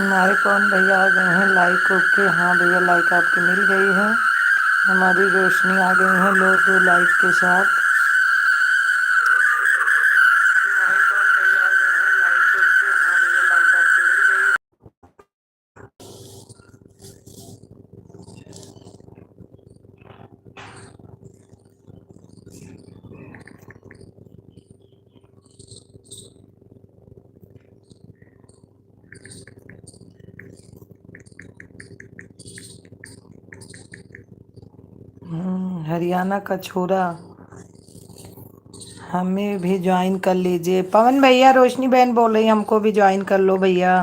हमारे कौन भैया आ गए हैं लाइक ओके। हाँ भैया लाइक आपकी मिल गई है। हमारी रोशनी आ गई है लोग लाइक के साथ। हमारे कौन भैया आ गए हैं लाइक ओके। हाँ भैया लाइक आपकी मिल गई है। हरियाणा का छोरा हमें भी ज्वाइन कर लीजिए। पवन भैया रोशनी बहन बोल रही हमको भी ज्वाइन कर लो भैया।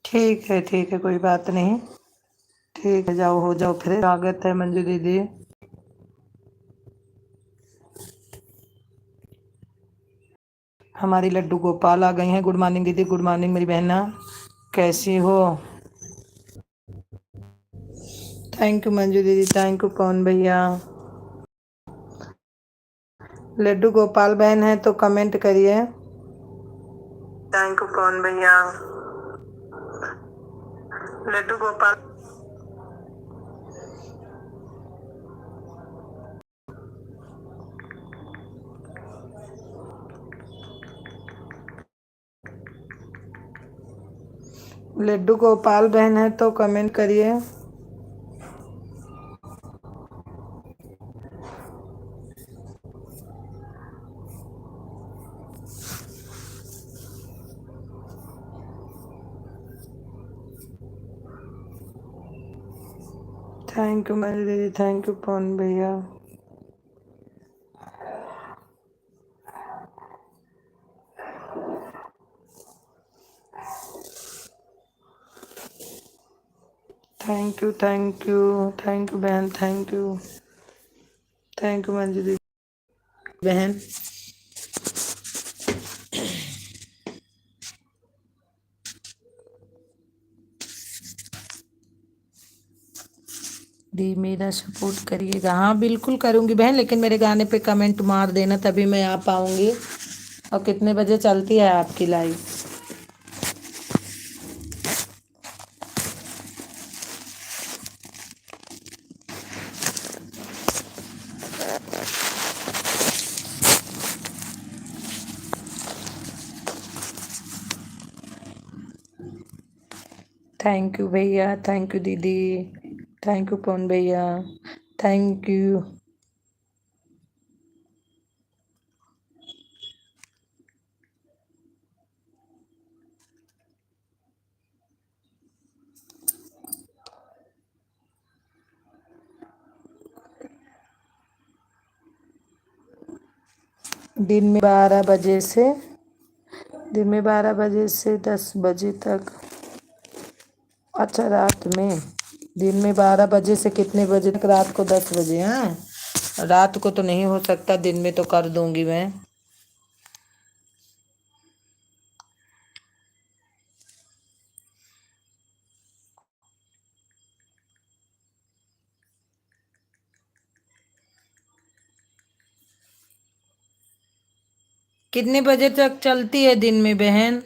ठीक है कोई बात नहीं। ठीक है जाओ हो जाओ फिर। स्वागत है मंजू दीदी। हमारी लड्डू गोपाल आ गई हैं। गुड मॉर्निंग दीदी। गुड मॉर्निंग मेरी बहना कैसी हो। थैंक यू मंजू दीदी। थैंक यू पवन भैया। लड्डू गोपाल बहन है तो कमेंट करिए। थैंक यू पवन भैया। लड्डू गोपाल लड्डू गोपाल बहन है तो कमेंट करिए। थैंक यू मंजू दीदी। थैंक यू पवन भैया। Thank you thank you. Thank you बहन। Thank you. Thank you Manju दीदी बहन। दी मेरा सपोर्ट करिएगा। हाँ बिल्कुल करूँगी बहन, लेकिन मेरे गाने पे कमेंट मार देना तभी मैं आ पाऊँगी। और कितने बजे चलती है आपकी लाइव। थैंक यू भैया। थैंक यू दीदी। थैंक यू पवन भैया। Thank you. दिन में 12 बजे से 10 बजे तक। अच्छा रात में दिन में 12 बजे से कितने बजे तक। रात को 10 बजे। हाँ रात को तो नहीं हो सकता, दिन में तो कर दूंगी मैं। कितने बजे तक चलती है दिन में बहन।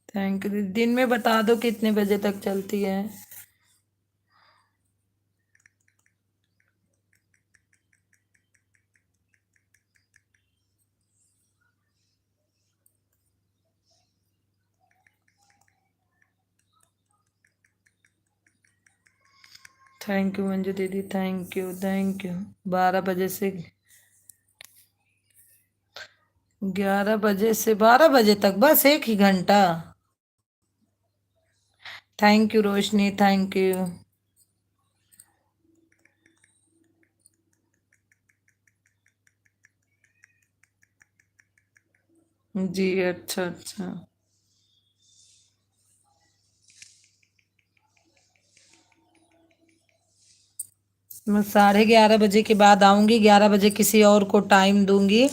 Thank you. दिन में बता दो कितने बजे तक चलती है। थैंक यू मंजू दीदी, थैंक यू थैंक यू। 12 बजे से 11 बजे से 12 बजे तक, बस 1 ही घंटा। Thank you Roshni, thank you. जी अच्छा अच्छा। मैं 11:30 बजे के बाद आऊंगी, 11 बजे किसी और को टाइम दूंगी,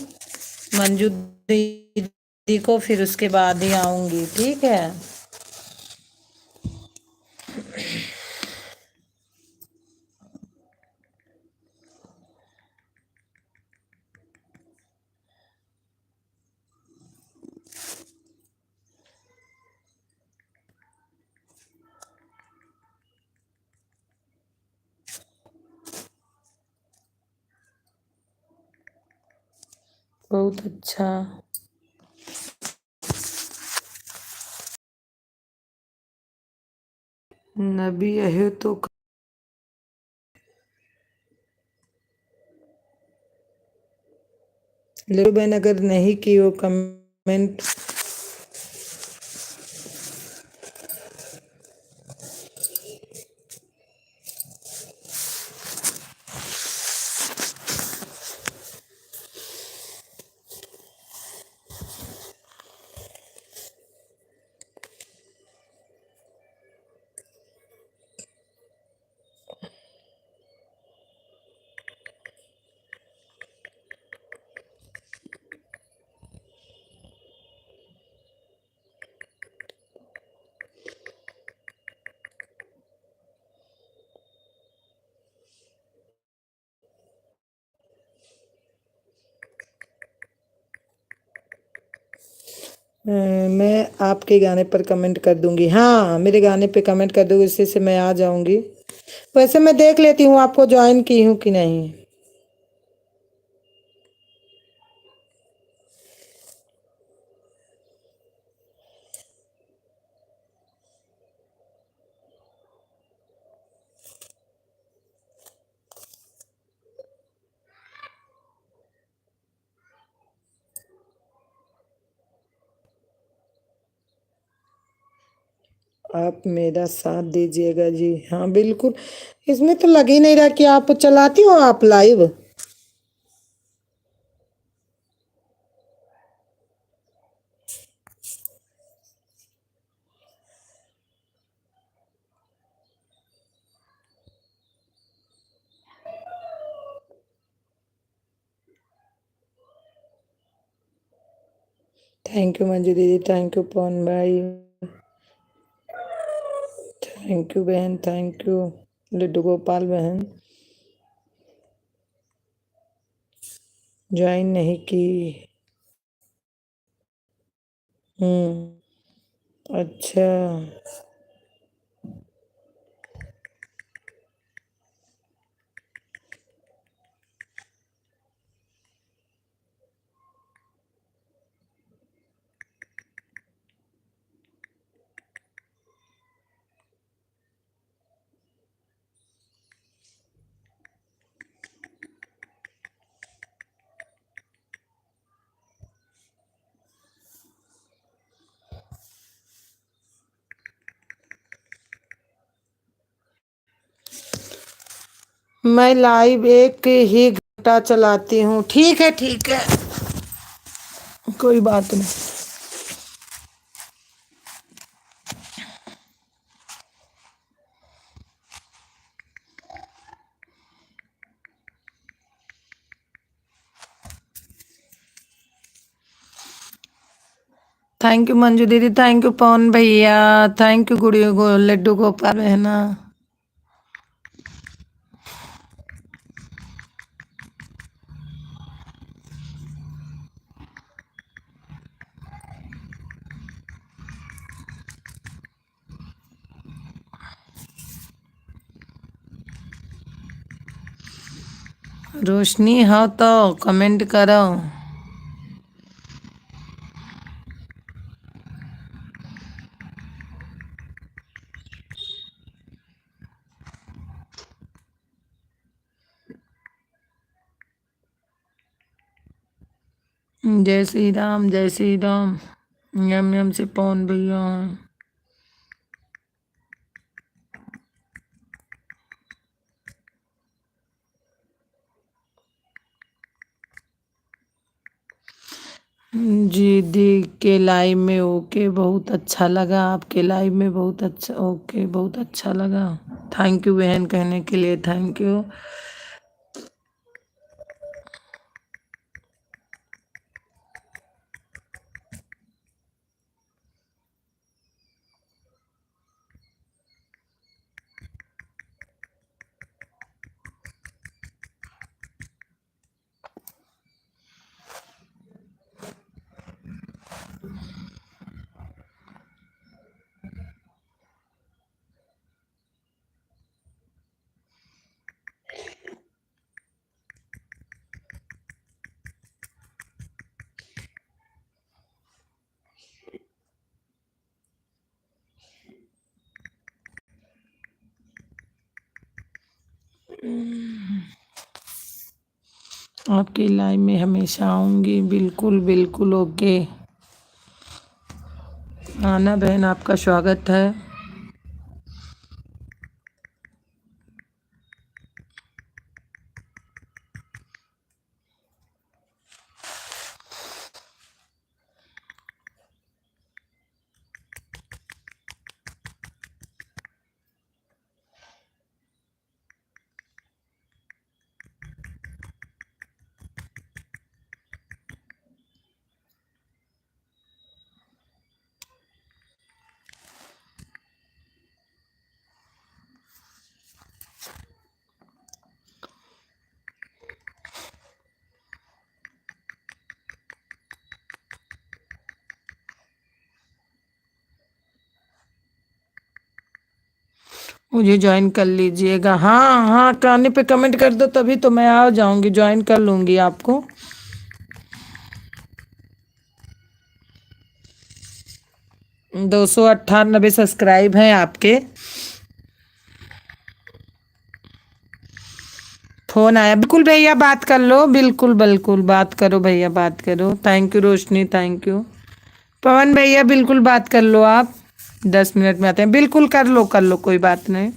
मंजू दीदी को, फिर उसके बाद ही आऊंगी, ठीक है। बहुत अच्छा। नबी है तो लेकिन बहन अगर नहीं की हो कमेंट, मैं आपके गाने पर कमेंट कर दूंगी। हाँ मेरे गाने पे कमेंट कर दूंगी, इसी से मैं आ जाऊंगी। वैसे मैं देख लेती हूँ आपको ज्वाइन की हूँ कि नहीं। आप मेरा साथ दीजिएगा जी, हाँ बिल्कुल। इसमें तो लग ही नहीं रहा कि आप चलाती हो आप लाइव। थैंक यू मंजू दीदी, थैंक यू पवन भाई, थैंक यू बहन, थैंक यू लड्डू गोपाल बहन। ज्वाइन नहीं की। अच्छा। मैं लाइव 1 ही घंटा चलाती हूँ, ठीक है ठीक है, कोई बात नहीं। थैंक यू मंजू दीदी, थैंक यू पवन भैया, थैंक यू गुड़िया गो लड्डू गोपाल बहना। रोशनी हो तो कमेंट करो। जय श्री राम, जय श्री राम। यम यम से पवन भैया हैं। जी देख के लाइव में ओके, बहुत अच्छा लगा आपके लाइव में, बहुत अच्छा ओके, बहुत अच्छा लगा। थैंक यू बहन कहने के लिए, थैंक यू। आपकी लाइव में हमेशा आऊंगी, बिल्कुल बिल्कुल ओके। आना बहन, आपका स्वागत है। मुझे ज्वाइन कर लीजिएगा। हाँ हाँ, कहने पे कमेंट कर दो तभी तो मैं आ जाऊंगी, ज्वाइन कर लूंगी आपको। 298 सब्सक्राइब हैं आपके। फोन आया, बिल्कुल भैया बात कर लो, बिल्कुल बिल्कुल बात करो भैया, बात करो। Thank you Roshni, thank you. Pawan भैया बिल्कुल बात कर लो आप, 10 मिनट में आते हैं, बिल्कुल कर लो कर लो, कोई बात नहीं।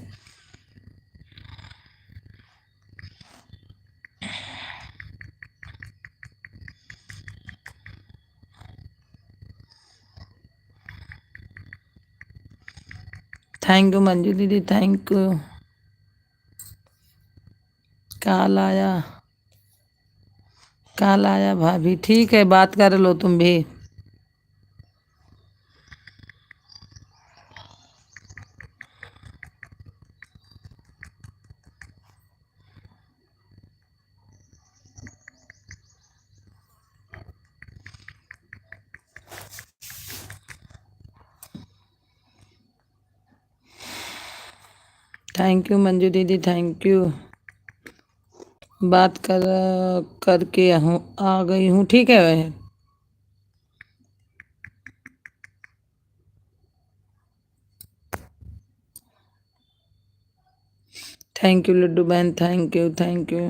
थैंक यू मंजू दीदी, थैंक यू। काल आया, काल आया भाभी, ठीक है बात कर लो तुम भी। थैंक यू मंजू दीदी, थैंक यू। बात कर करके आ गई हूँ, ठीक है वह। थैंक यू लड्डू बहन, थैंक यू थैंक यू।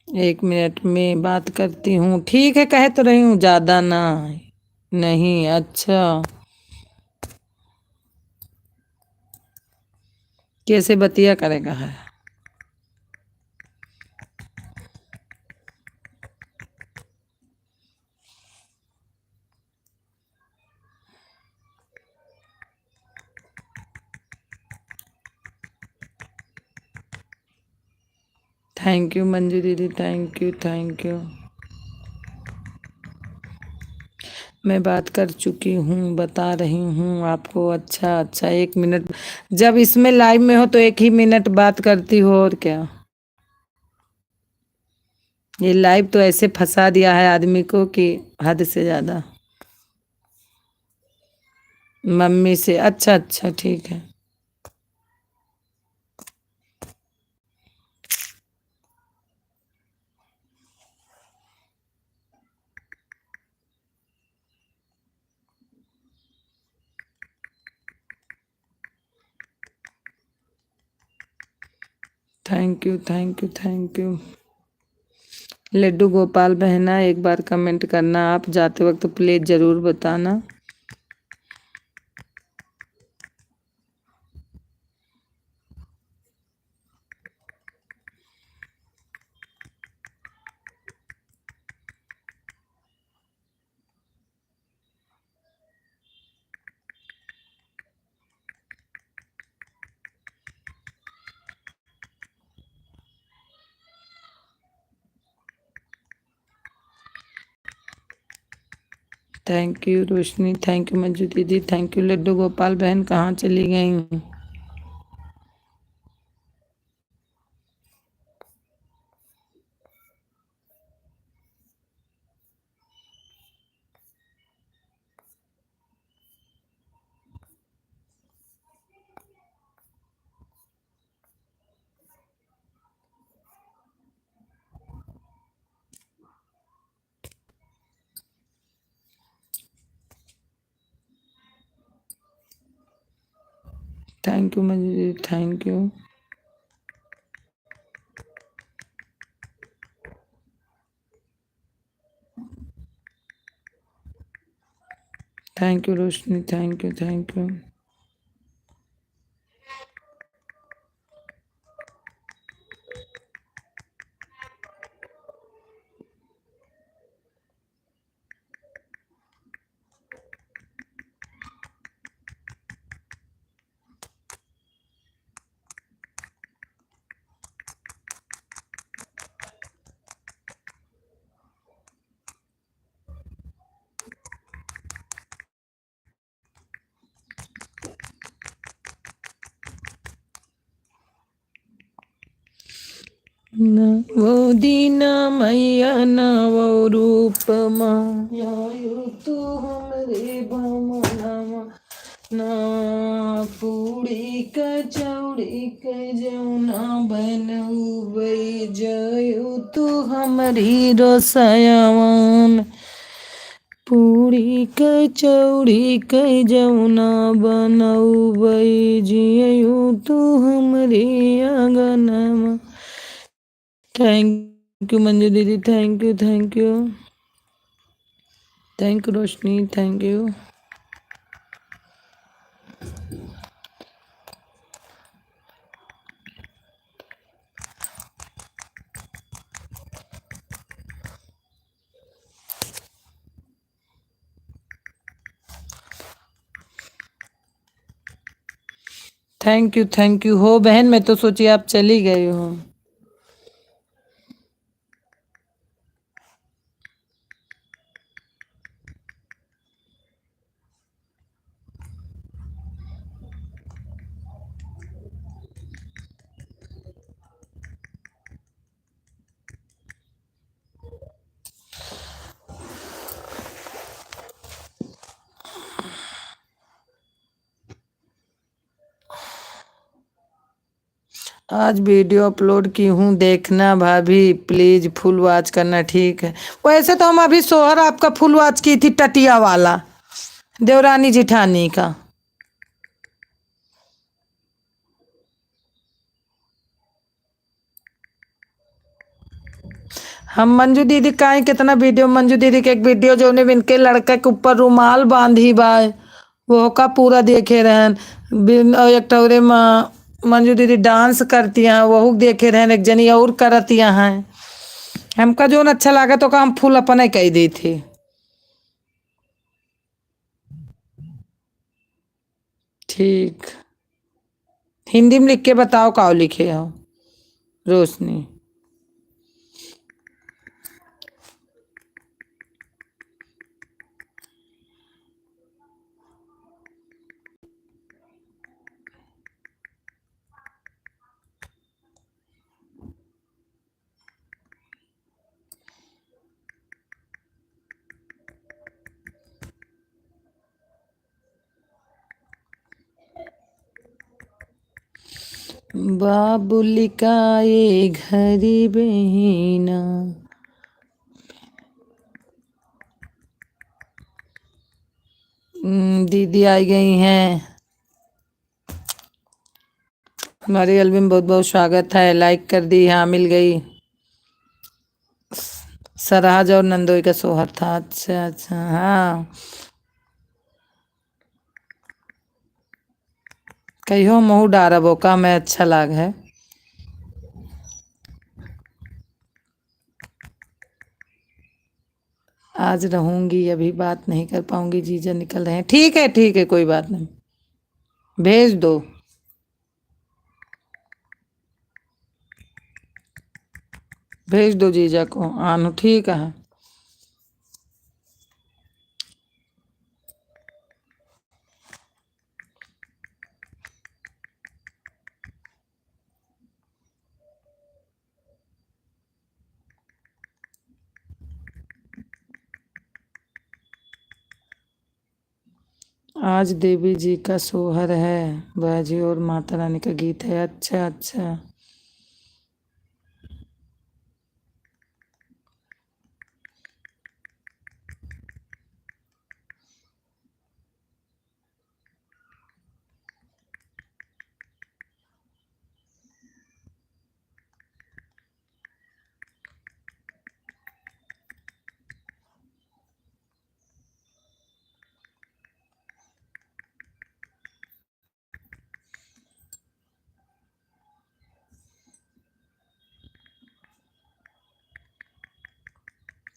एक मिनट में बात करती हूँ, ठीक है, कह तो रही हूँ, ज्यादा ना। नहीं, अच्छा। कैसे बतिया करेगा है। थैंक यू मंजू दीदी, थैंक यू थैंक यू। मैं बात कर चुकी हूँ, बता रही हूँ आपको। अच्छा अच्छा, 1 मिनट। जब इसमें लाइव में हो तो 1 ही मिनट बात करती हो, और क्या। ये लाइव तो ऐसे फंसा दिया है आदमी को कि हद से ज्यादा। मम्मी से, अच्छा अच्छा, ठीक है। Thank you thank you thank you. Laddu Gopal बहना एक बार कमेंट करना, आप जाते वक्त प्लीज जरूर बताना। Thank you Roshni, thank you Manju दीदी, थैंक यू। लड्डू गोपाल बहन कहाँ चली गई? थैंक यू मंजू दीदी, thank you. Thank you Roshni, thank you thank you. न वो दीना मैया न वो रूप माया तू हमरे भमनामा ना पूरी कचौड़ी के जौना बनउबै जयू तू हमरी रोसयावन। पूरी कचौड़ी के जौना बनउबै जियू तू हमरी आंगनमा। थैंक यू मंजू दीदी, thank you thank you. Thank you Roshni, thank you. Thank you हो बहन, मैं तो सोची आप चली गई हो। आज वीडियो अपलोड की हूँ, देखना भाभी प्लीज, फुल वॉच करना ठीक है। वैसे तो हम अभी सोहर आपका फुल वॉच की थी, टटिया वाला देवरानी जिठानी का। हम मंजू दीदी का ही कितना वीडियो, मंजू दीदी के एक वीडियो जो ने इनके लड़का के ऊपर रुमाल बांधी बाय वो का पूरा देखे रहन। एक टोरे मंजू दीदी डांस करती हैं वह देखे रहन, एक जनी और करतिया हैं। हमका जो अच्छा लगा तो का हम फुल अपने कह दी थी। ठीक, हिंदी में लिख के बताओ काओ लिखे हो रोशनी। बाबुलिकाए घरी बहिना। दीदी आई गई हैं, हमारी एल्बम बहुत बहुत स्वागत है। लाइक कर दी, हाँ मिल गई। सराज और नंदोई का सोहर था। अच्छा अच्छा, हाँ कहियो महू डारबो का मैं अच्छा लाग है। आज रहूंगी, अभी बात नहीं कर पाऊंगी, जीजा निकल रहे हैं। ठीक है कोई बात नहीं, भेज दो। भेज दो जीजा को, आनू ठीक है। आज देवी जी का सोहर है, बाजी और माता रानी का गीत है। अच्छा अच्छा,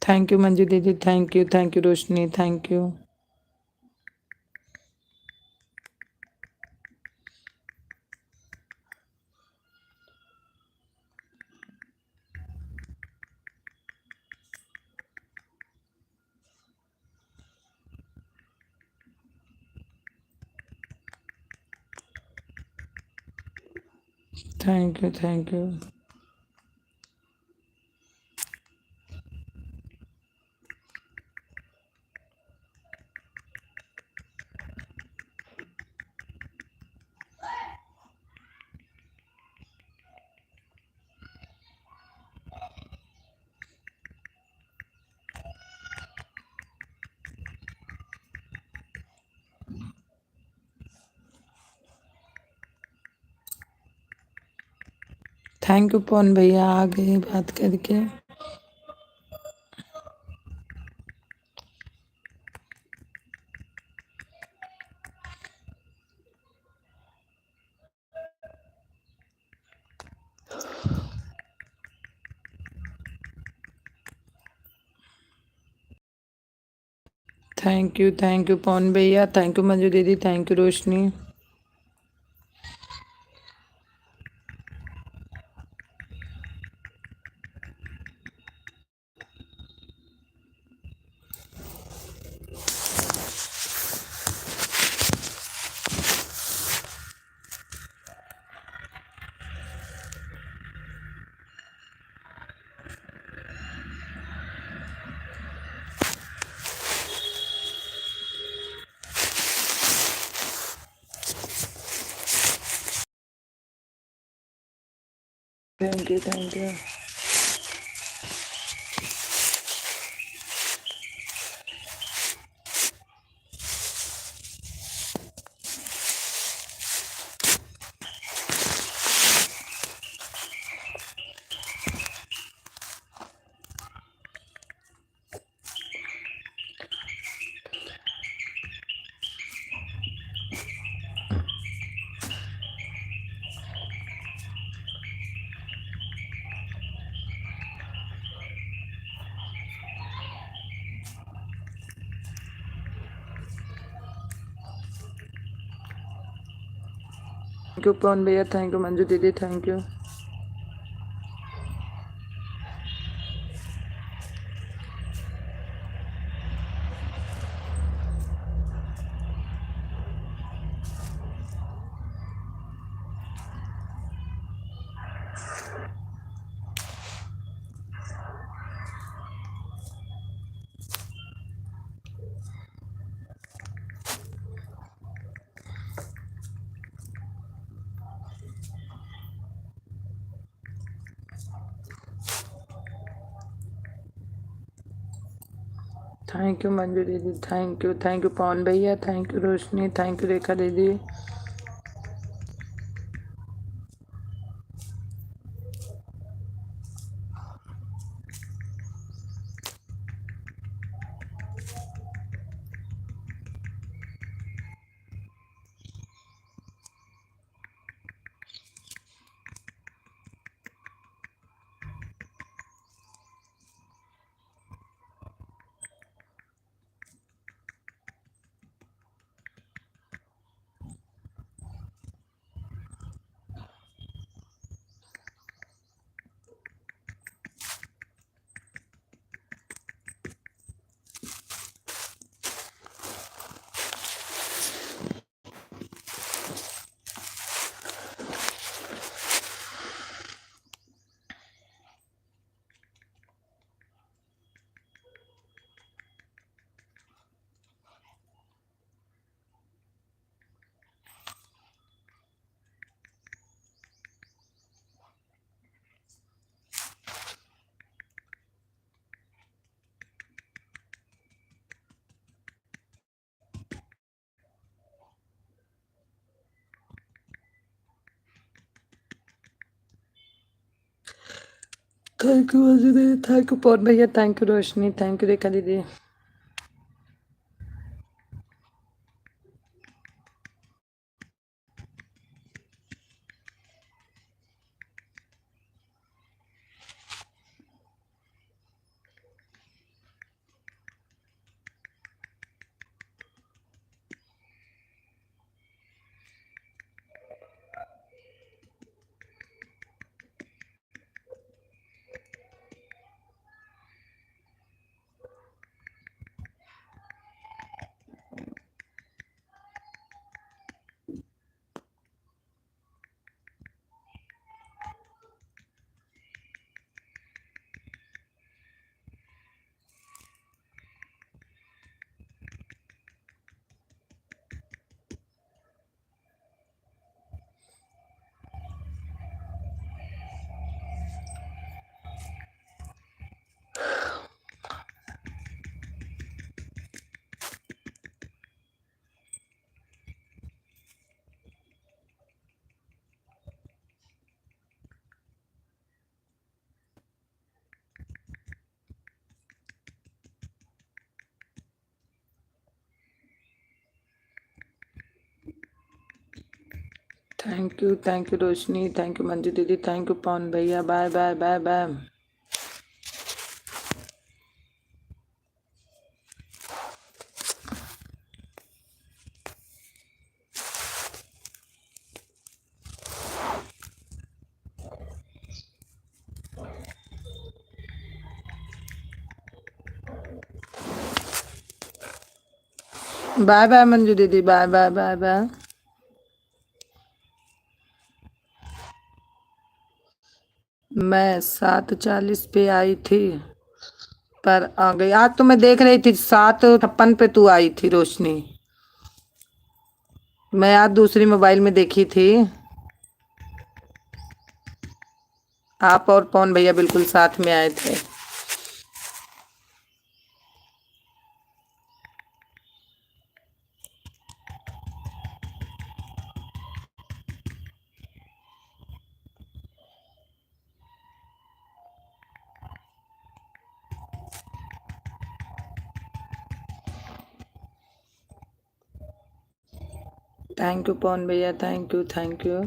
थैंक यू मंजू दीदी, thank you Roshni, thank you. Thank you. Thank you Pawan भैया, आ गए बात करके। थैंक यू पवन भैया, थैंक यू मंजू दीदी, thank you Roshni. Thank you. Thank you Pawan भैया, थैंक यू मंजू दीदी, thank you. Thank you Manju दीदी, थैंक यू पवन भैया, thank you Roshni, thank you Rekha दीदी। Thank you Ajay, thank you Pawan भैया, thank you Roshni, thank you Rekha दीदी। Thank you Roshni, thank you Manju दीदी, thank you Pawan भैया, bye bye bye bye. Bye bye Manju दीदी, bye bye bye bye. मैं 7:40 पे आई थी पर आ गई। आज तो मैं देख रही थी 7:56 पे तू आई थी रोशनी। मैं आज दूसरी मोबाइल में देखी थी। आप और पवन भैया बिल्कुल साथ में आए थे। थैंक यू पवन भैया, thank you thank you.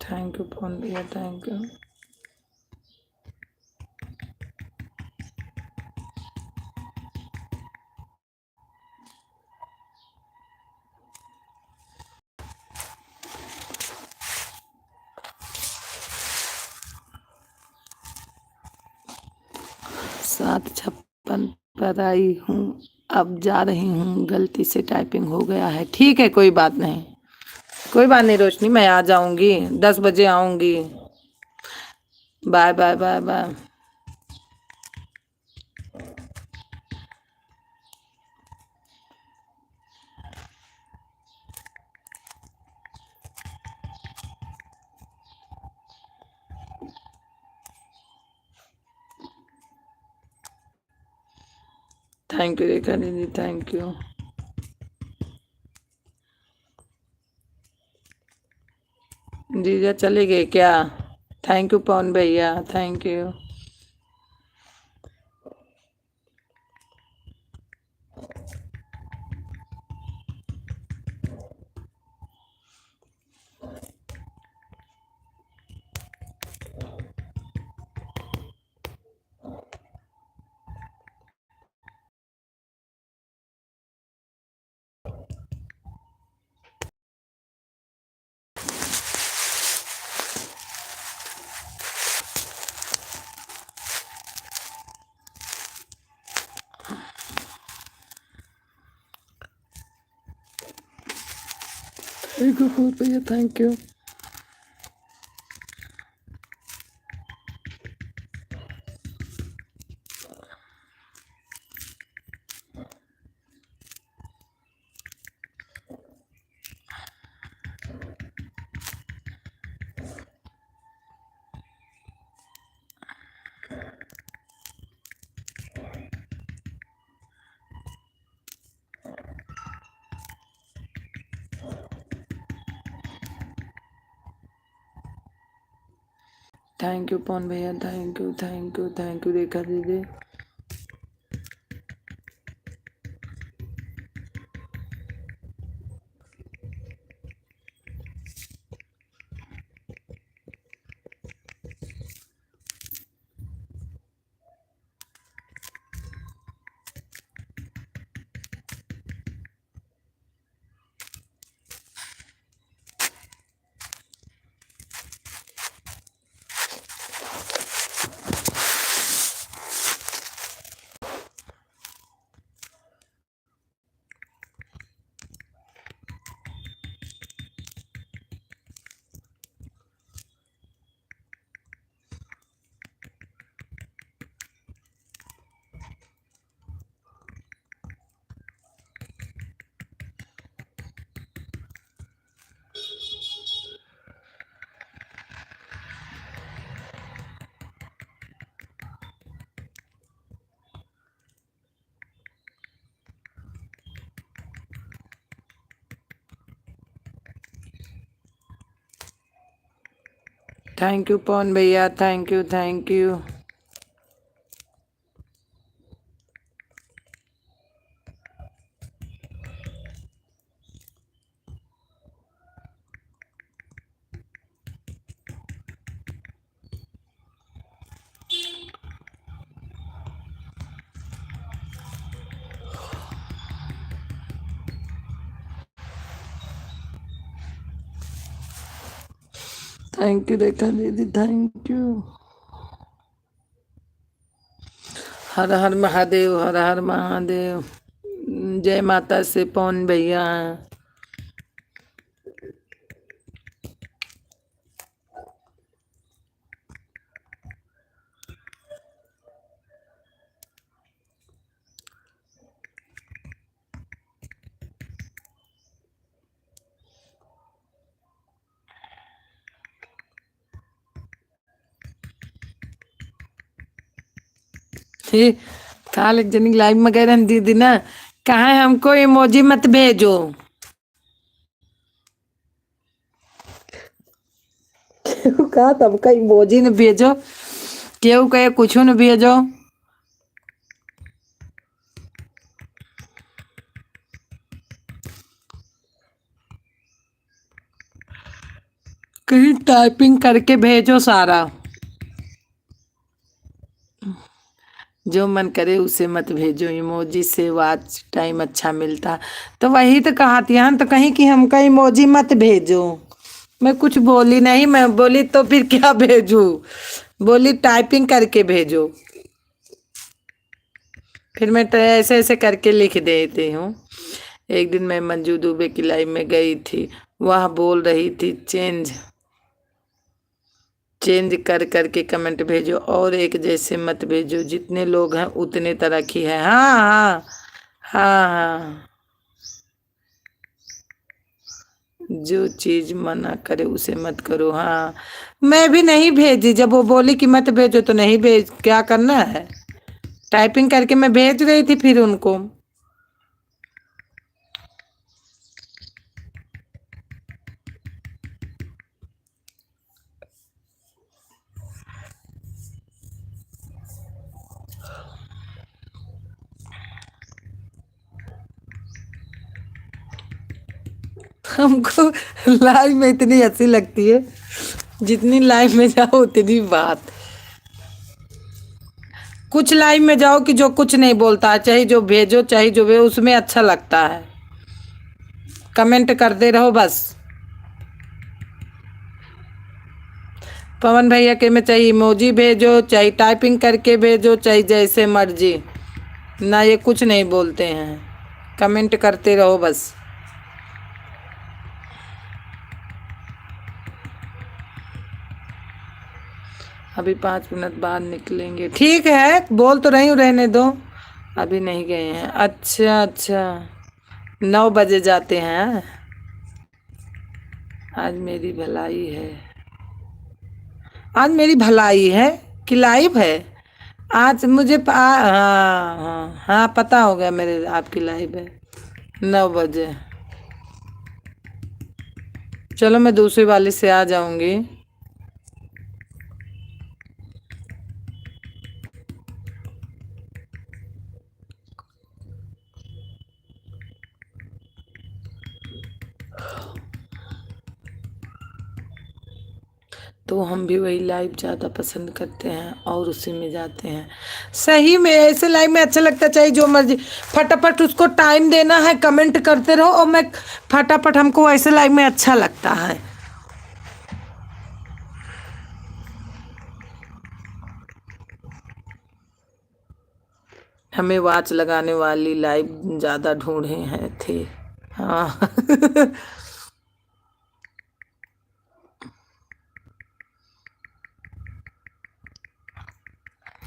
Thank you Pawan भैया, थैंक यू। सात छप्पन पर आई हूँ, अब जा रही हूँ, गलती से टाइपिंग हो गया है। ठीक है, कोई बात नहीं, कोई बात नहीं रोशनी, मैं आ जाऊंगी, 10 बजे आऊंगी। Bye bye bye bye. Thank you Rekha दीदी, थैंक यू। जीजा चले गए क्या? थैंक यू पवन भैया, thank you. Thank you Pawan भैया, thank you. Thank you Pawan भैया, thank you thank you thank you Rekha दीदी। थैंक यू पवन भैया, thank you thank you. Thank you Rekha दीदी, थैंक यू। हर हर महादेव, हर हर महादेव। जय माता से पवन भैया। हे काल एक जनी लाइव में कह रही दीदी ना, कहा हमको इमोजी मत भेजो। कहा तब इमोजी न भेजो, केहू कहे कुछ न भेजो। कहीं टाइपिंग करके भेजो सारा, जो मन करे उसे मत भेजो। इमोजी से वॉच टाइम अच्छा मिलता, तो वही तो कहा थी तो कहीं कि हमका इमोजी मत भेजो। मैं कुछ बोली नहीं, मैं बोली तो फिर क्या भेजू, बोली टाइपिंग करके भेजो। फिर मैं तो ऐसे ऐसे करके लिख देती हूँ। एक दिन मैं मंजू दुबे की लाइव में गई थी, वह बोल रही थी चेंज चेंज कर करके कमेंट भेजो और एक जैसे मत भेजो, जितने लोग हैं उतने तरह की है। हाँ हाँ हाँ हाँ, जो चीज मना करे उसे मत करो। हाँ मैं भी नहीं भेजी, जब वो बोली कि मत भेजो तो नहीं भेज, क्या करना है। टाइपिंग करके मैं भेज रही थी फिर उनको। हमको लाइव में इतनी हंसी लगती है, जितनी लाइव में जाओ उतनी बात। कुछ लाइव में जाओ कि जो कुछ नहीं बोलता है, चाहे जो भेजो चाहे जो भेजो, उसमें अच्छा लगता है। कमेंट करते रहो बस। पवन भैया के में चाहे इमोजी भेजो, चाहे टाइपिंग करके भेजो, चाहे जैसे मर्जी, ना ये कुछ नहीं बोलते हैं। कमेंट करते रहो बस। अभी 5 मिनट बाद निकलेंगे, ठीक है बोल तो रही हूँ, रहने दो, अभी नहीं गए हैं। अच्छा अच्छा, 9 बजे जाते हैं। आज मेरी भलाई है, आज मेरी भलाई है कि लाइव है। आज मुझे हाँ हाँ हाँ पता हो गया मेरे, आपकी लाइव है 9 बजे। चलो मैं दूसरी वाली से आ जाऊंगी। तो हम भी वही लाइव ज़्यादा पसंद करते हैं और उसी में जाते हैं। सही में ऐसे लाइव में अच्छा लगता है, चाहे जो मर्जी फटाफट उसको टाइम देना है, कमेंट करते रहो और मैं फटाफट, हमको ऐसे लाइव में अच्छा लगता है। हमें वाच लगाने वाली लाइव ज़्यादा ढूंढे हैं थे। हाँ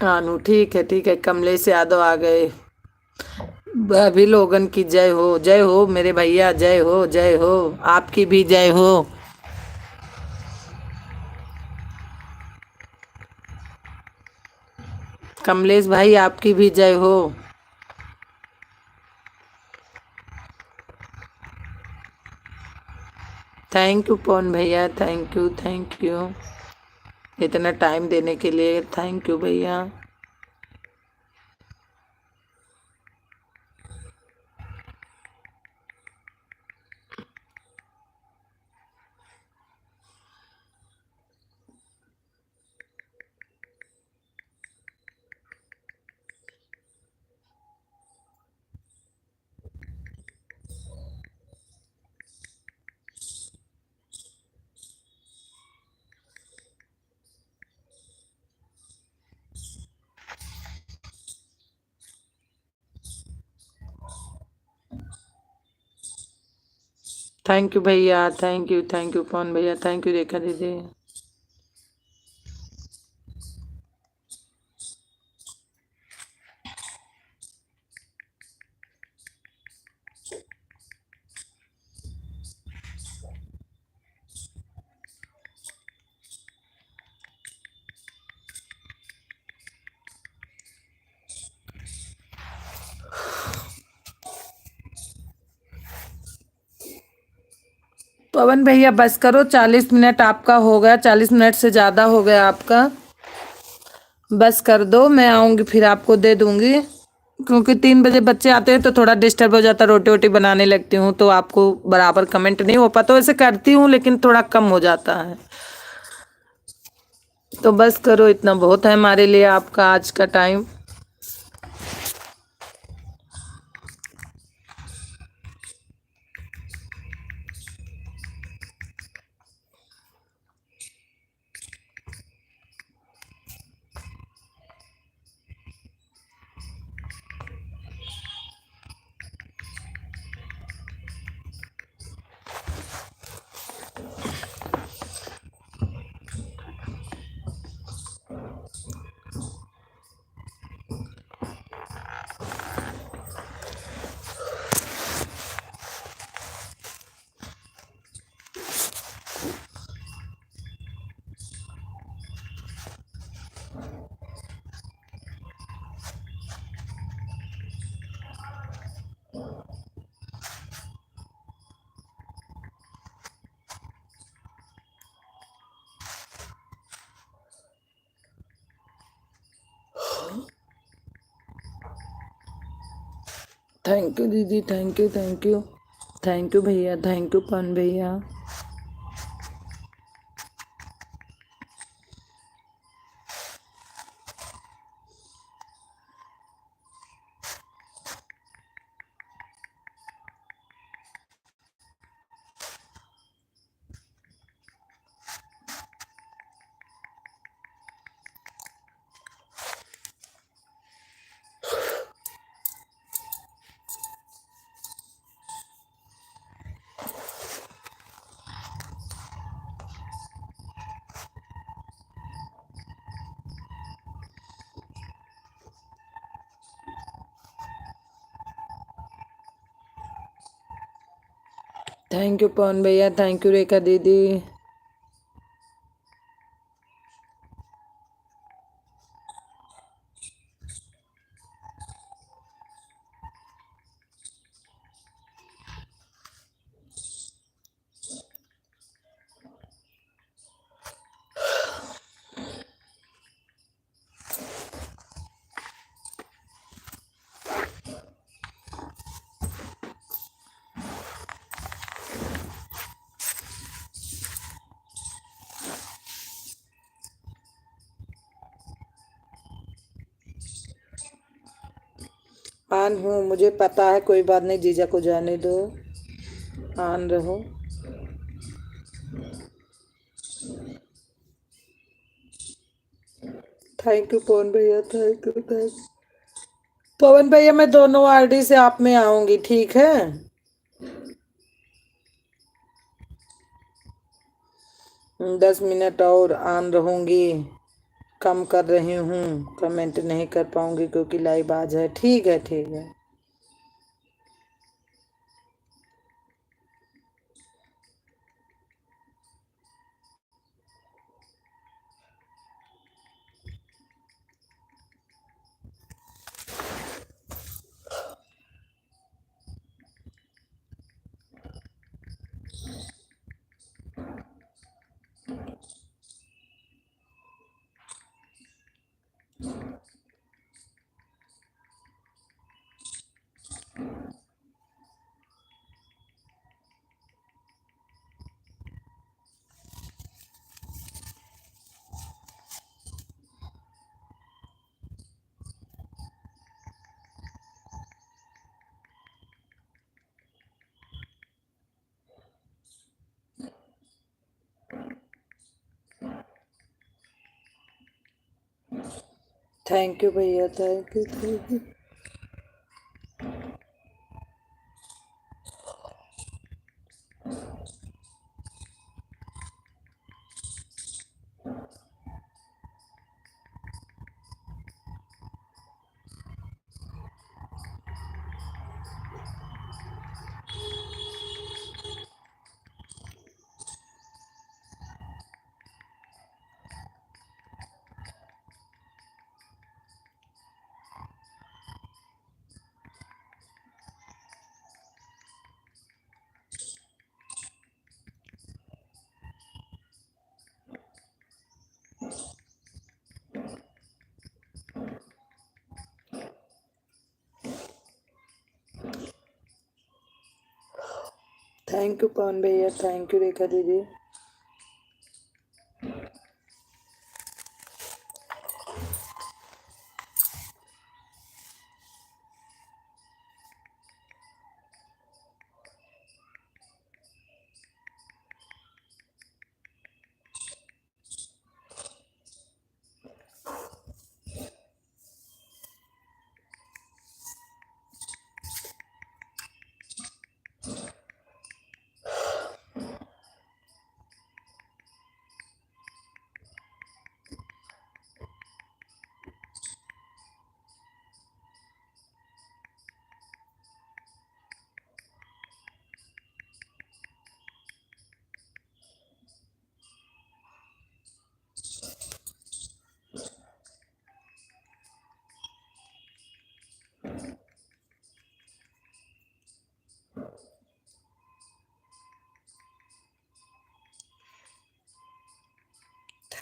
आनू ठीक है, कमलेश यादव आ गए। अभी लोगन की जय हो मेरे भैया, जय हो, आपकी भी जय हो। कमलेश भाई आपकी भी जय हो। थैंक यू पवन भैया, थैंक यू इतना टाइम देने के लिए, थैंक यू भैया। थैंक यू भैया, थैंक यू पवन भैया, थैंक यू रेखा दीदी। पवन भैया बस करो, 40 मिनट आपका हो गया, 40 मिनट से ज़्यादा हो गया आपका। बस कर दो, मैं आऊँगी फिर आपको दे दूँगी, क्योंकि 3 बजे बच्चे आते हैं तो थोड़ा डिस्टर्ब हो जाता, रोटी वोटी बनाने लगती हूँ तो आपको बराबर कमेंट नहीं हो पाता। वैसे करती हूँ लेकिन थोड़ा कम हो जाता है। तो बस करो, इतना बहुत है हमारे लिए आपका आज का टाइम। थैंक यू दीदी, थैंक यू भैया, थैंक यू पवन भैया। थैंक यू पवन भैया, थैंक यू रेखा दीदी। ऑन हूँ, मुझे पता है, कोई बात नहीं, जीजा को जाने दो, ऑन रहो। थैंक यू पवन भैया, थैंक यू, थैंक। पवन भैया मैं दोनों आरडी से आप में आऊंगी, ठीक है? 10 मिनट और ऑन रहूंगी। कम कर रही हूँ, कमेंट नहीं कर पाऊंगी क्योंकि लाइव आज है। ठीक है, ठीक है। थैंक यू भैया, thank you, thank you. Thank you Pawan भैया, थैंक यू रेखा दीदी।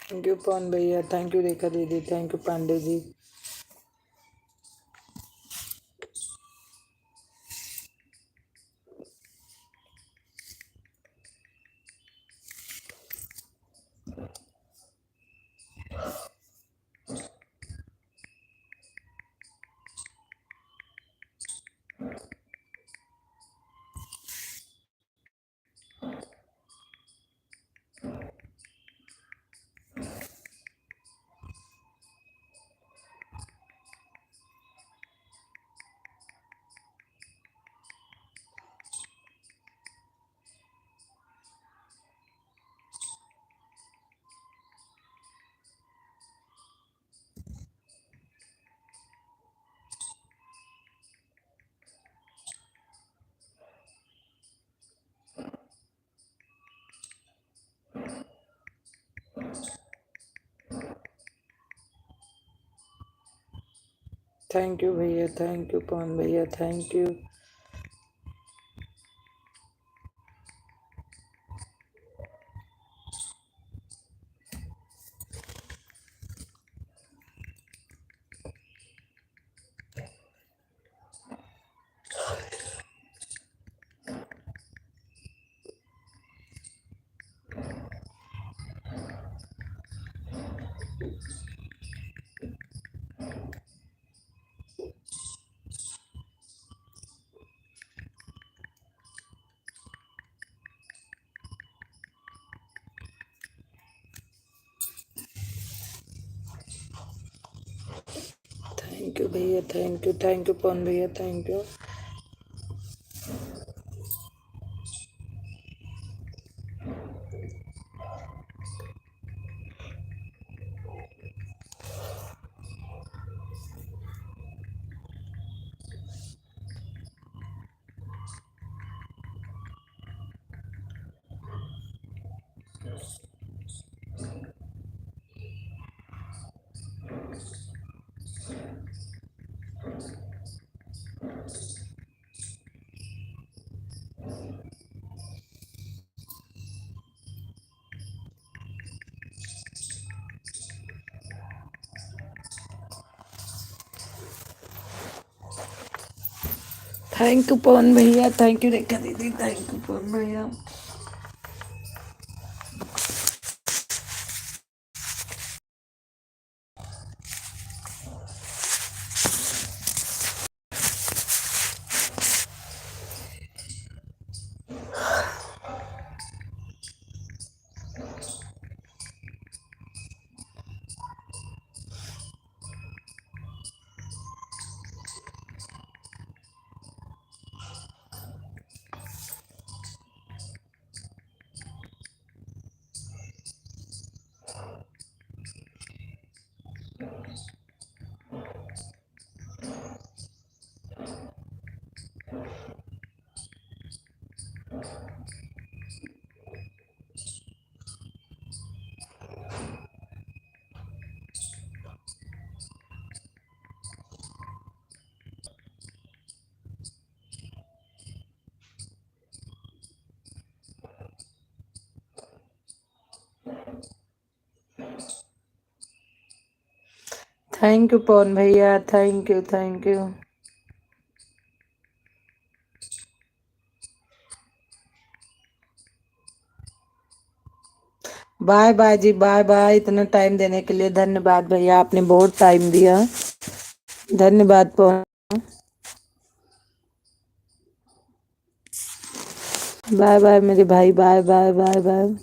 थैंक यू पवन भैया, थैंक यू रेखा दीदी, thank you Pandey ji. Thank you भैया, थैंक यू पवन भैया, थैंक यू। यू भैया, थैंक यू पवन भैया, thank you. Thank you Pawan भैया, थैंक यू रेखा दीदी, थैंक यू पवन भैया। थैंक यू पवन भैया, thank you, thank you. Bye bye जी, बाय बाय। इतना टाइम देने के लिए धन्यवाद भैया, आपने बहुत टाइम दिया। धन्यवाद पवन। बाय बाय मेरे भाई, bye bye bye bye.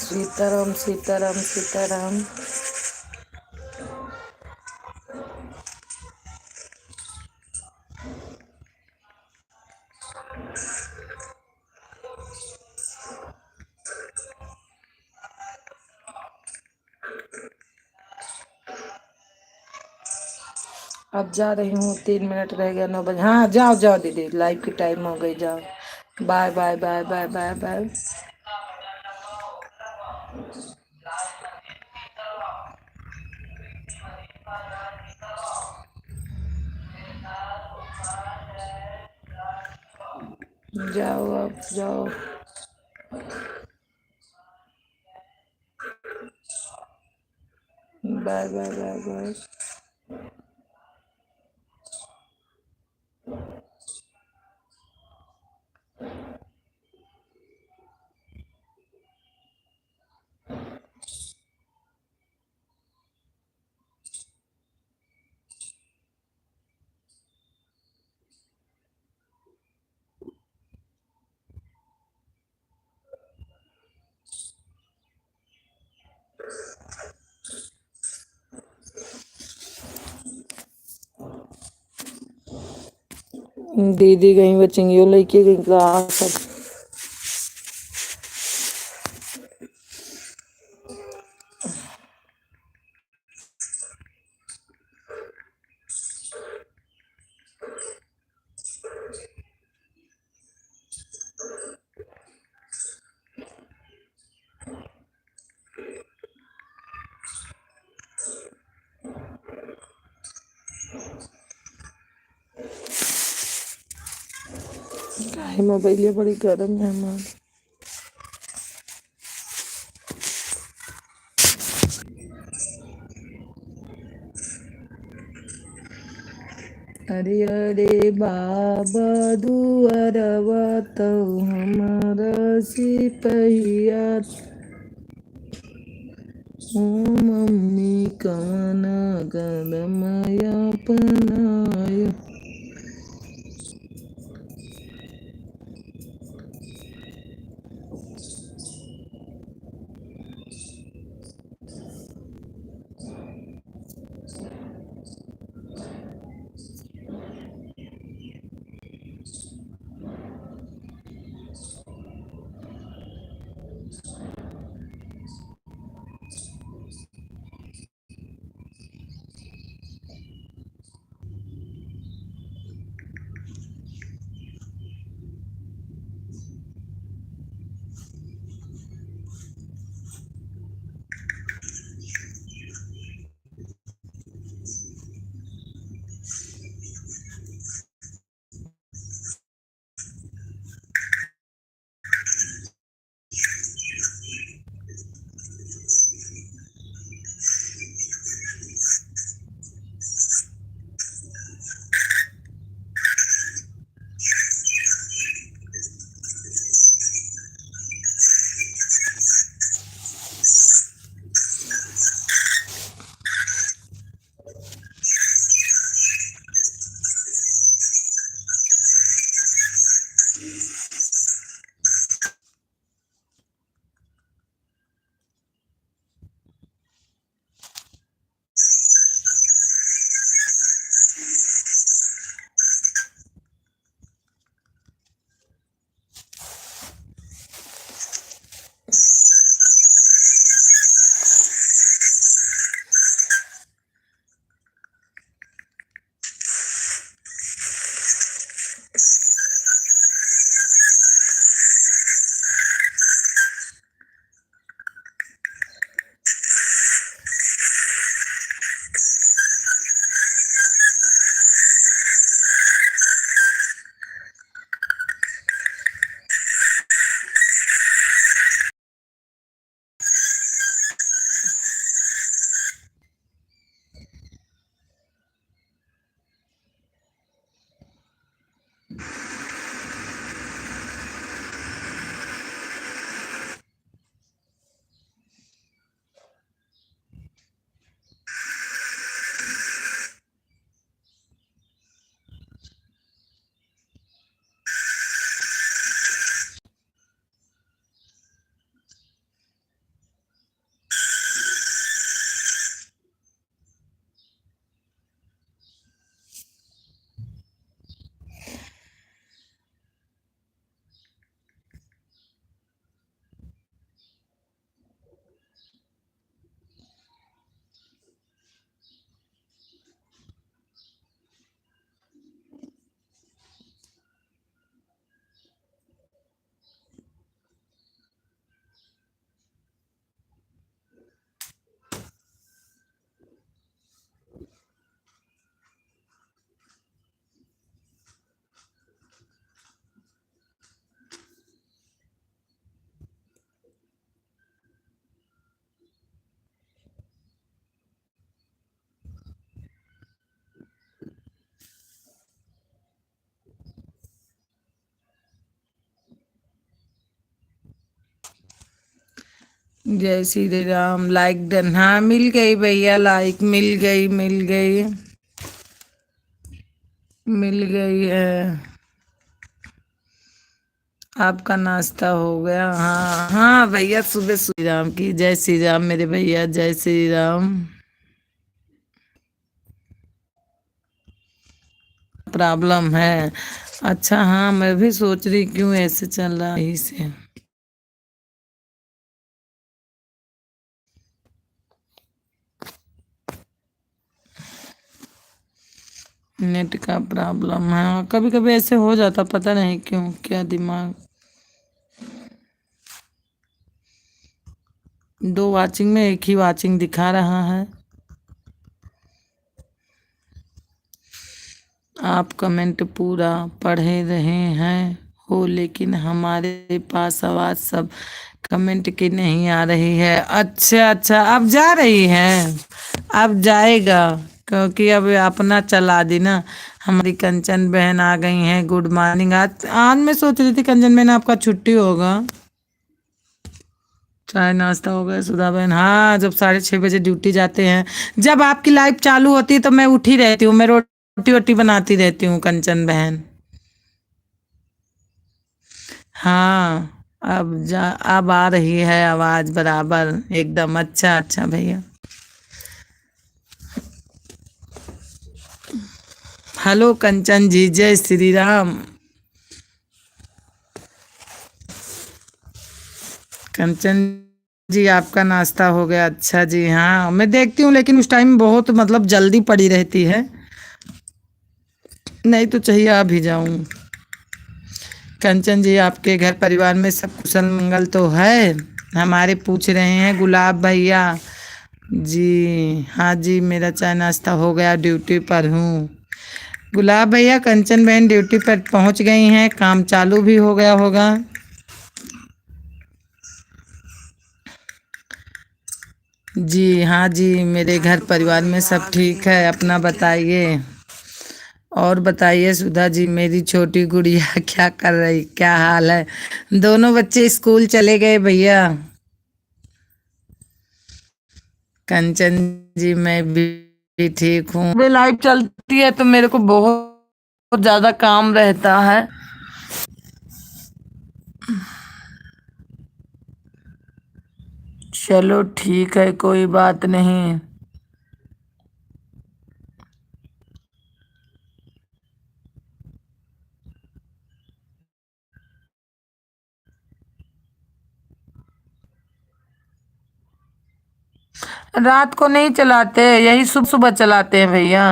Sitaram Sitaram Sitaram. अब जा रही हूँ, 3 मिनट रह गया 9 बजे। हाँ जाओ जाओ दीदी, लाइव की टाइम हो गई, जाओ। Bye bye bye bye bye bye. जाओ अब जाओ। Bye bye bye bye. दीदी गई बचेंगी, वो लेके गई सब। मोबाइल बड़ी गर्म है हमारी। अरे अरे बाबा दुआरवा तो हमारा सिपहिया। ओ मम्मी कवन गरमया पनाया। जय श्री राम। Like done. हाँ मिल गई भैया, लाइक मिल गई, मिल गई, मिल गई है। आपका नाश्ता हो गया? हाँ हाँ भैया, सुबह श्री राम की जय श्री राम मेरे भैया, जय श्री राम। प्रॉब्लम है? अच्छा हाँ, मैं भी सोच रही क्यों ऐसे चल रहा है यही से। नेट का प्रॉब्लम है, कभी कभी ऐसे हो जाता, पता नहीं क्यों, क्या दिमाग। दो वाचिंग में एक ही वाचिंग दिखा रहा है। आप कमेंट पूरा पढ़े रहे हैं हो, लेकिन हमारे पास आवाज सब कमेंट की नहीं आ रही है। अच्छा अच्छा, अब जा रही है, अब जाएगा, क्योंकि अब अपना चला दी ना। हमारी कंचन बहन आ गई हैं। Good morning. आज आज मैं सोच रही थी कंचन बहन आपका छुट्टी होगा। चाय नाश्ता हो गया सुधा बहन? हाँ, जब 6:30 बजे ड्यूटी जाते हैं, जब आपकी लाइफ चालू होती है तो मैं उठी रहती हूँ, मैं रोटी वोटी बनाती रहती हूँ कंचन बहन। हाँ, अब आ रही है आवाज बराबर एकदम। अच्छा अच्छा भैया। हेलो कंचन जी, जय श्री राम। कंचन जी आपका नाश्ता हो गया? अच्छा जी, हाँ मैं देखती हूँ, लेकिन उस टाइम बहुत मतलब जल्दी पड़ी रहती है, नहीं तो चाहिए आ भी जाऊं। कंचन जी आपके घर परिवार में सब कुशल मंगल तो है? हमारे पूछ रहे हैं गुलाब भैया जी। हाँ जी, मेरा चाय नाश्ता हो गया, ड्यूटी पर हूँ। गुलाब भैया, कंचन बहन ड्यूटी पर पहुंच गई हैं, काम चालू भी हो गया होगा। जी हाँ जी, मेरे घर परिवार में सब ठीक है, अपना बताइए। और बताइए सुधा जी, मेरी छोटी गुड़िया क्या कर रही, क्या हाल है? दोनों बच्चे स्कूल चले गए भैया। कंचन जी मैं भी ठीक हूँ। वे लाइट चलती है तो मेरे को बहुत ज्यादा काम रहता है। चलो ठीक है, कोई बात नहीं। रात को नहीं चलाते, यही सुबह सुबह चलाते हैं भैया।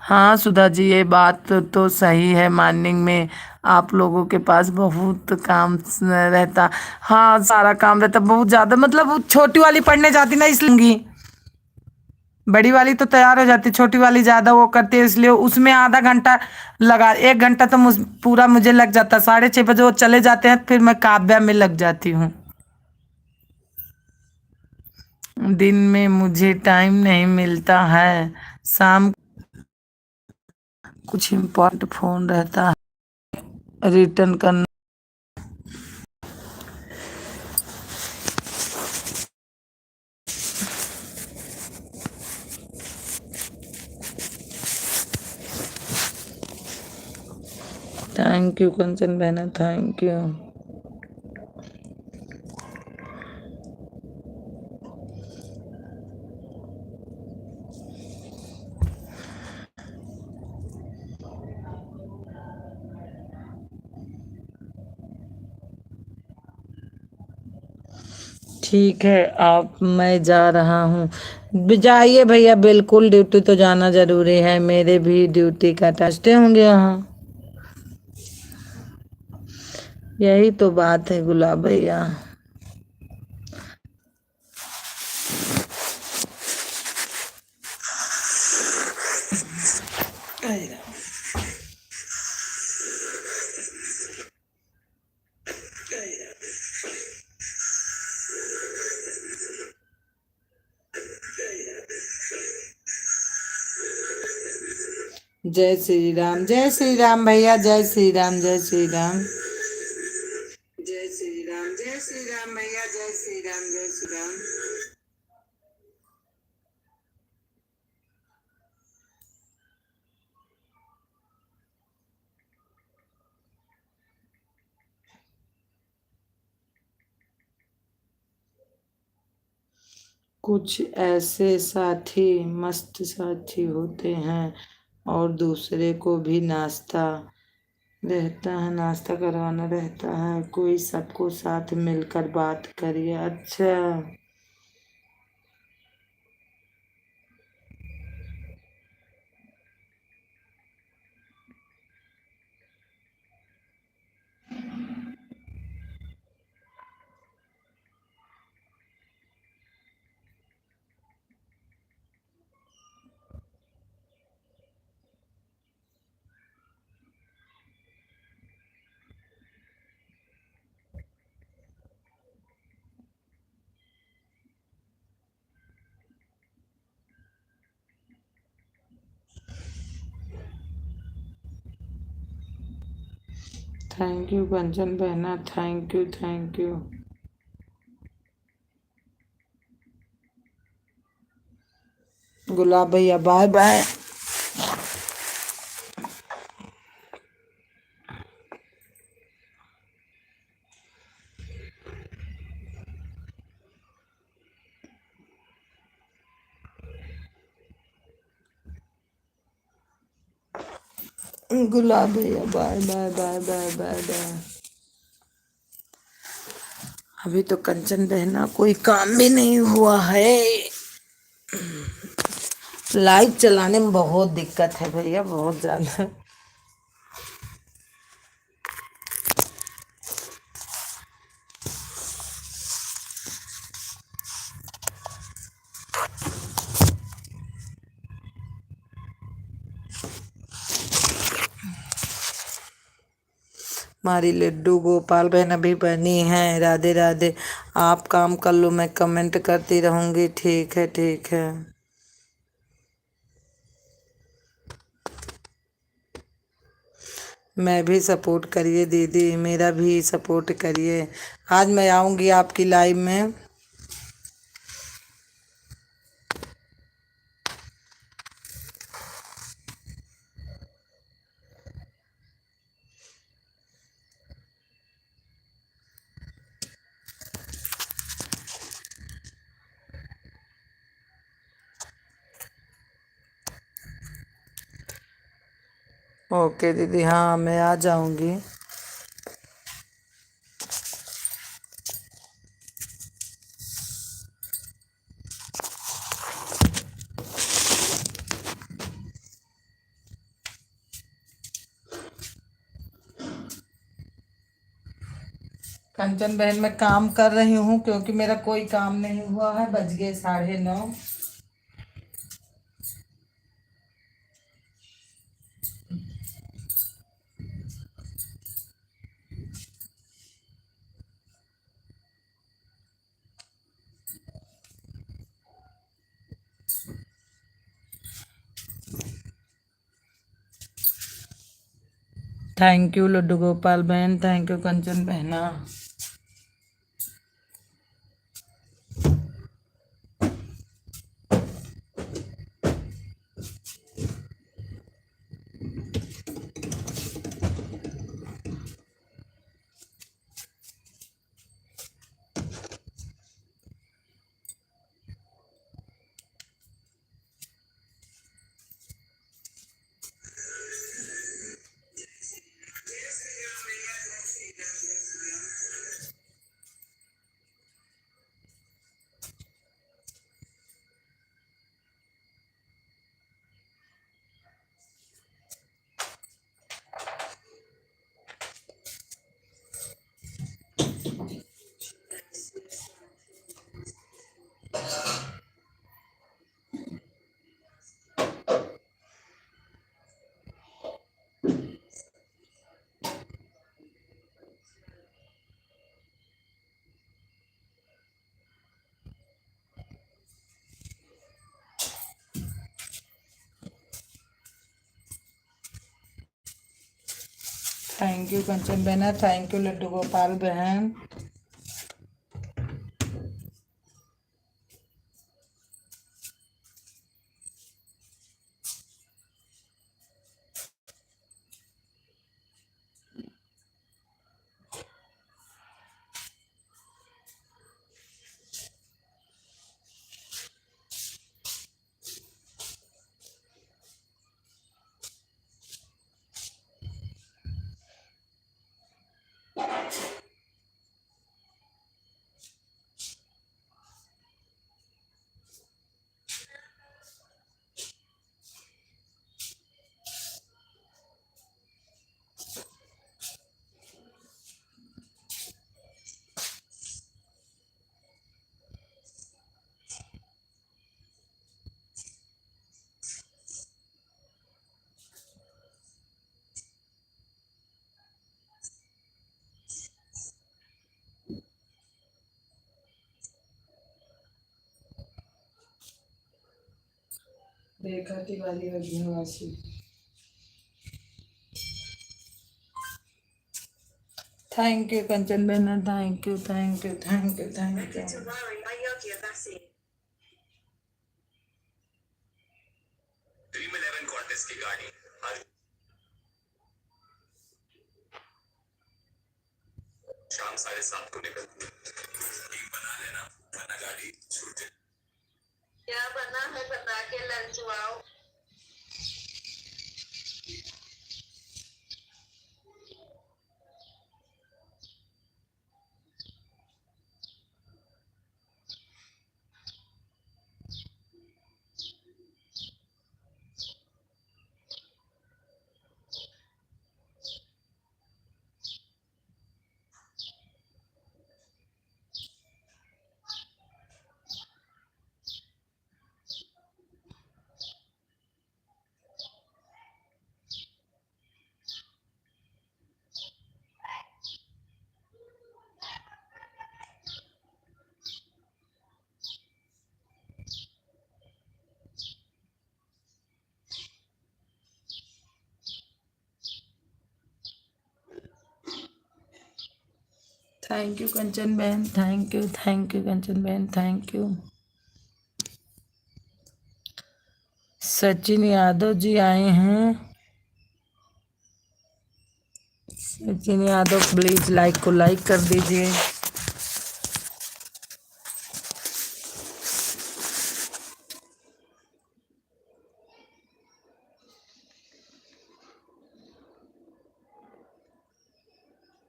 हाँ सुधा जी, ये बात तो सही है, मॉर्निंग में आप लोगों के पास बहुत काम रहता। हाँ सारा काम रहता बहुत ज्यादा, मतलब वो छोटी वाली पढ़ने जाती ना इसलिए, बड़ी वाली तो तैयार हो जाती, छोटी वाली ज्यादा वो करती है, इसलिए उसमें आधा घंटा लगा, 1 घंटा तो पूरा मुझे लग जाता। 6:30 बजे वो चले जाते हैं, फिर मैं काव्या में लग जाती हूँ। दिन में मुझे टाइम नहीं मिलता है, शाम कुछ इम्पोर्टेंट फोन रहता है, रिटर्न करना। थैंक यू कंचन बहना, थैंक यू। ठीक है, आप, मैं जा रहा हूँ। जाइए भैया, बिल्कुल ड्यूटी तो जाना जरूरी है, मेरे भी ड्यूटी का टेस्ट होंगे यहाँ। यही तो बात है गुलाब भैया। जय श्री राम, जय श्री राम भैया, जय श्री राम, जय श्री राम। जय श्री राम, जय श्री राम भैया, जय श्री राम, जय श्री राम। कुछ ऐसे साथी मस्त साथी होते हैं और दूसरे को भी नाश्ता करवाना रहता है। कोई सबको साथ मिलकर बात करिए। अच्छा, थैंक यू कंचन बहना, thank you thank you. Gulab भैया बाय बाय। गुलाब भैया bye bye bye bye bye bye. अभी तो कंचन बहना कोई काम भी नहीं हुआ है। लाइव चलाने में बहुत दिक्कत है भैया, बहुत ज्यादा। हमारी लड्डू गोपाल बहन अभी बनी है। राधे राधे। आप काम कर लो, मैं कमेंट करती रहूंगी। ठीक है ठीक है। मैं भी सपोर्ट करिए दीदी, मेरा भी सपोर्ट करिए। आज मैं आऊंगी आपकी लाइव में। ओके दीदी, हाँ मैं आ जाऊंगी। कंचन बहन मैं काम कर रही हूँ क्योंकि मेरा कोई काम नहीं हुआ है। बज गए 9:30। थैंक यू लड्डू गोपाल बहन, थैंक यू कंचन बहना। थैंक यू कंचन बहना, थैंक यू लड्डू गोपाल बहन। रेखा तिवारी अग्निवासी। थैंक यू कंचन बहना, thank you thank you thank you thank you. Dream 11 contest की गाड़ी आज शाम 7:30 को निकलती है। टीम बना लेना वरना गाड़ी छूट जाए। क्या बना है बता के लंचवाओ। थैंक यू कंचन बहन, थैंक यू कंचन बहन, थैंक यू। सचिन यादव जी आए हैं। सचिन यादव प्लीज लाइक को लाइक कर दीजिए।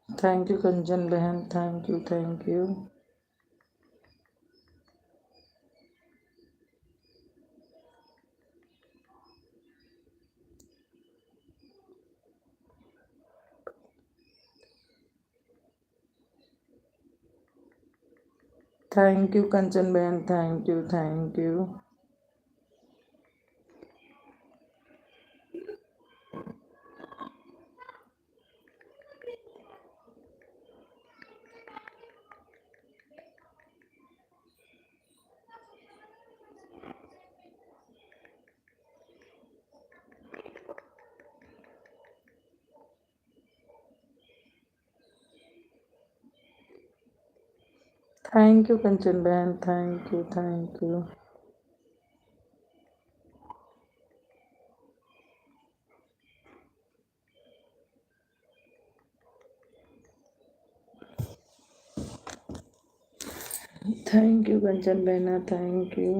थैंक यू कंचन बहन, thank you thank you. Thank you Kanchan बहन, thank you thank you. Thank you Kanchan बहन, thank you thank you. Thank you Kanchan बहना, थैंक यू।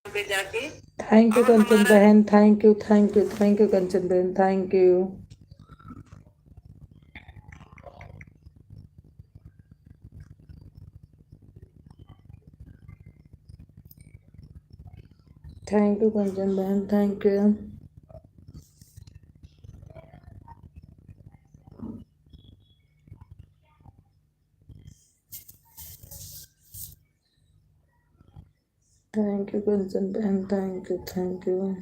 पे जाके थैंक यू कंचन बहन, thank you thank you thank you Kanchan बहन, thank you. Thank you Kanchan बहन, thank you. Thank you Kanchan बहन, thank you, thank you.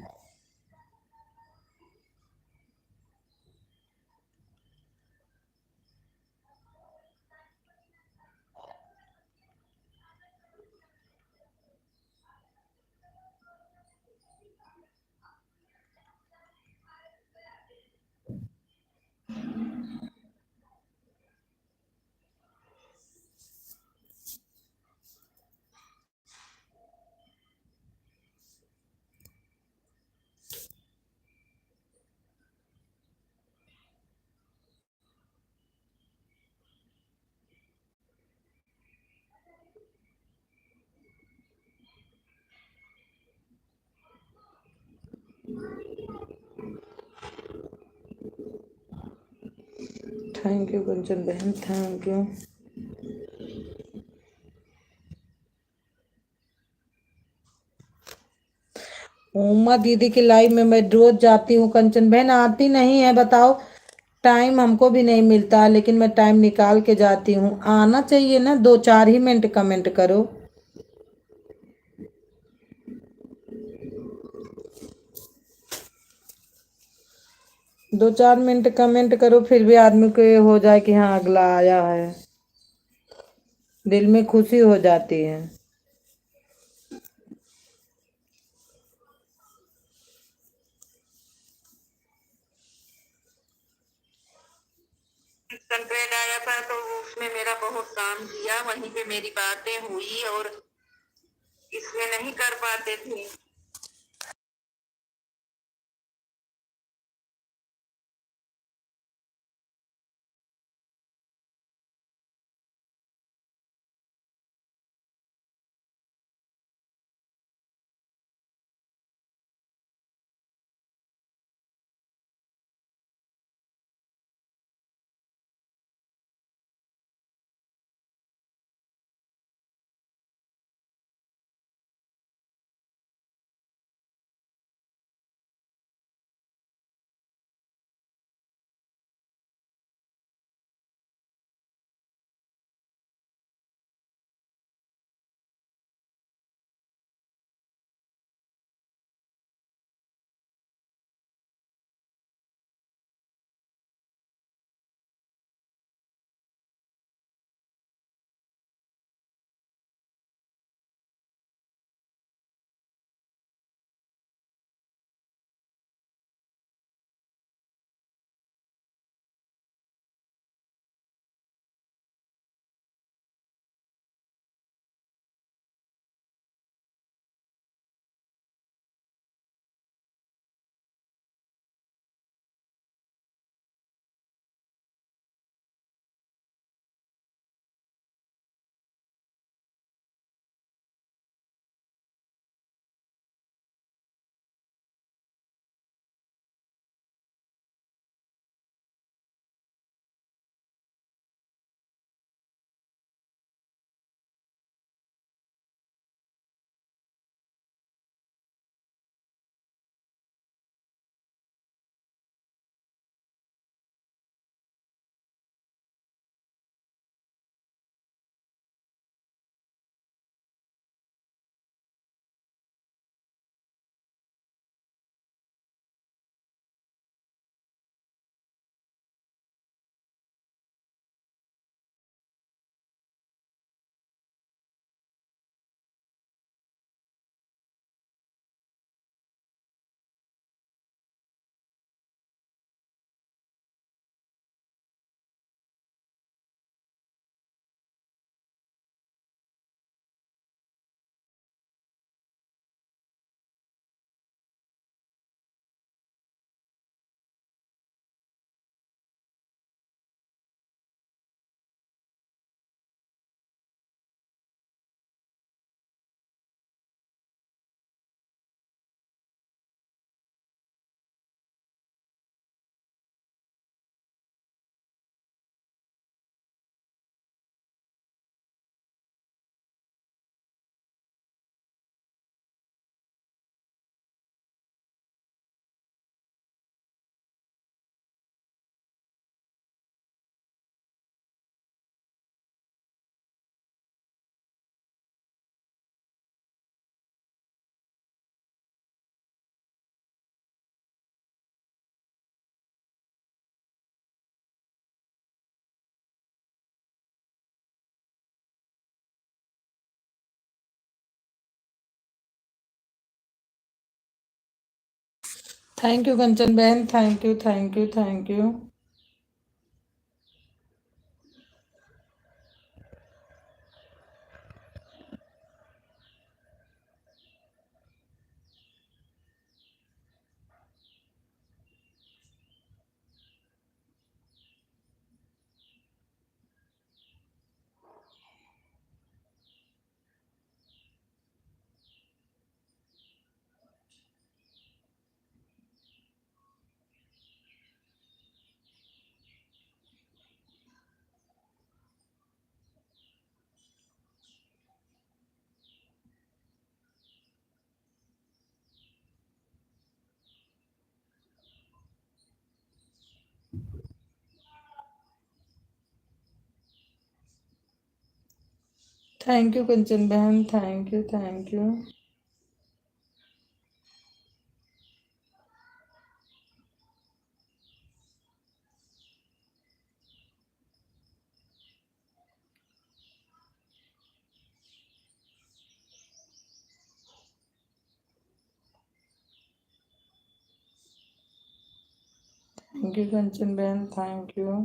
Thank you Kanchan बहन, thank you. Uma दीदी की लाइव में मैं रोज जाती हूँ कंचन बहन, आती नहीं है बताओ। टाइम हमको भी नहीं मिलता, लेकिन मैं टाइम निकाल के जाती हूँ। आना चाहिए ना, 2-4 ही मिनट कमेंट करो। 2-4 मिनट कमेंट करो, फिर भी आदमी को ये हो जाए कि हाँ अगला आया है, दिल में खुशी हो जाती है। कंप्लेंट आया था तो उसमें मेरा बहुत काम किया, वहीं पे मेरी बातें हुई और इसमें नहीं कर पाते थे। थैंक यू कंचन बहन, thank you thank you thank you. Thank you Kanchan बहन, thank you thank you. Thank you Kanchan बहन, thank you.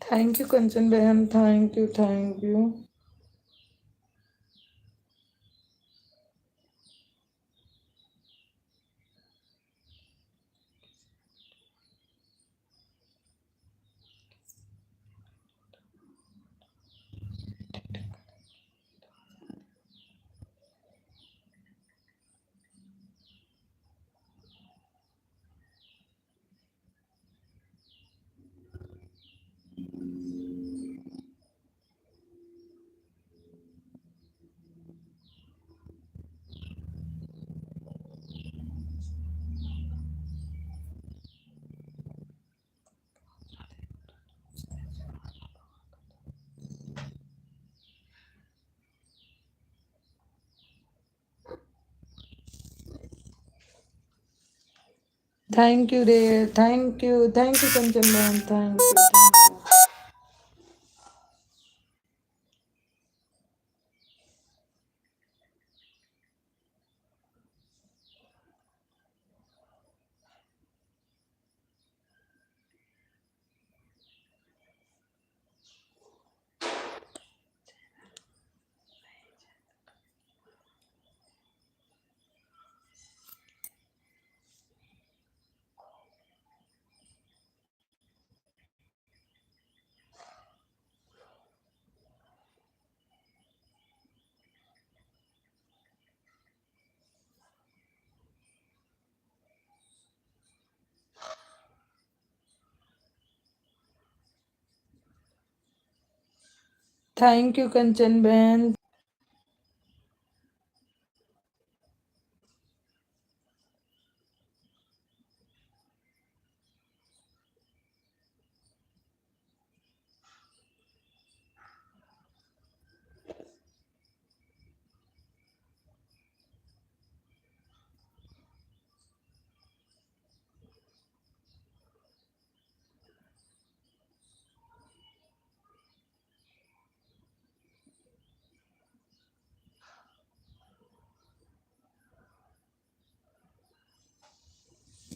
Thank you Kanchan बहन, thank you thank you. Thank you रे, थैंक यू कंचन बहन, thank you thank you. Thank you Kanchan बहन।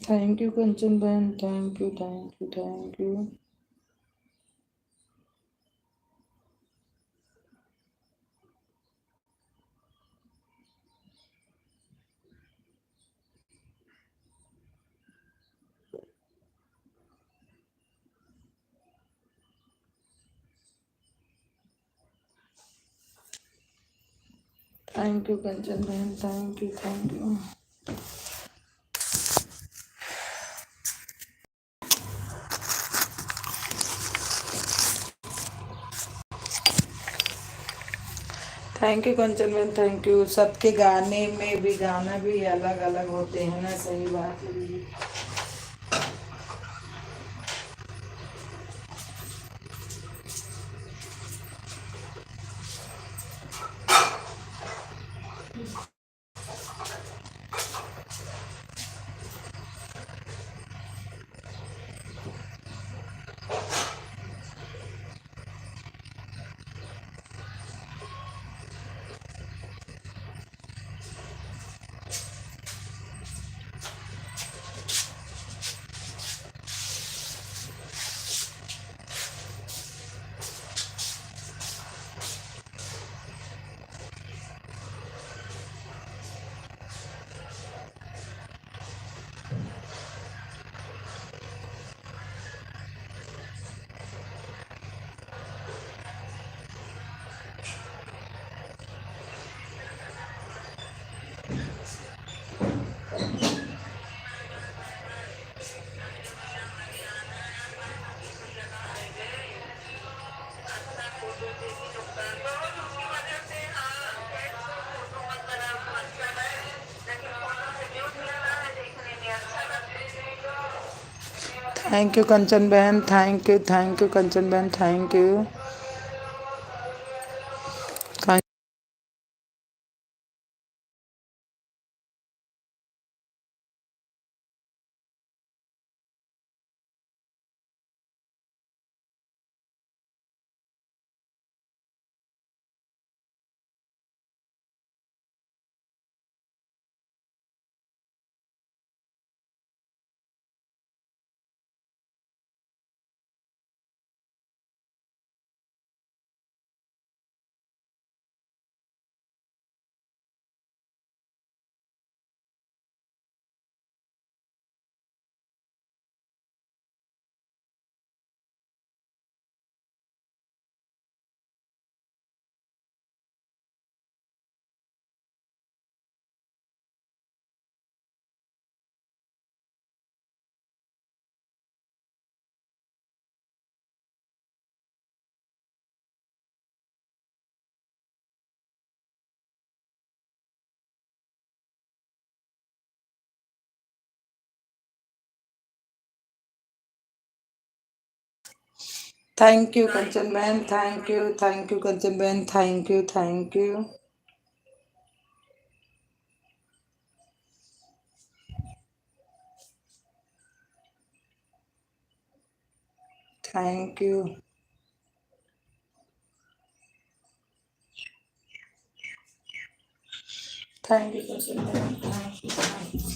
Thank you Kanchan बहन, thank you thank you thank you. Thank you Kanchan बहन, thank you thank you. Thank you Kanchan ma'am, thank you. सबके गाने में भी गाना भी अलग अलग होते हैं ना, सही बात है दीदी। थैंक यू कंचन बहन, थैंक यू कंचन बहन, thank you. Thank you Kanchan बहन, थैंक यू कंचन बहन, thank you. Thank you. Thank you Kanchan बहन, thank you.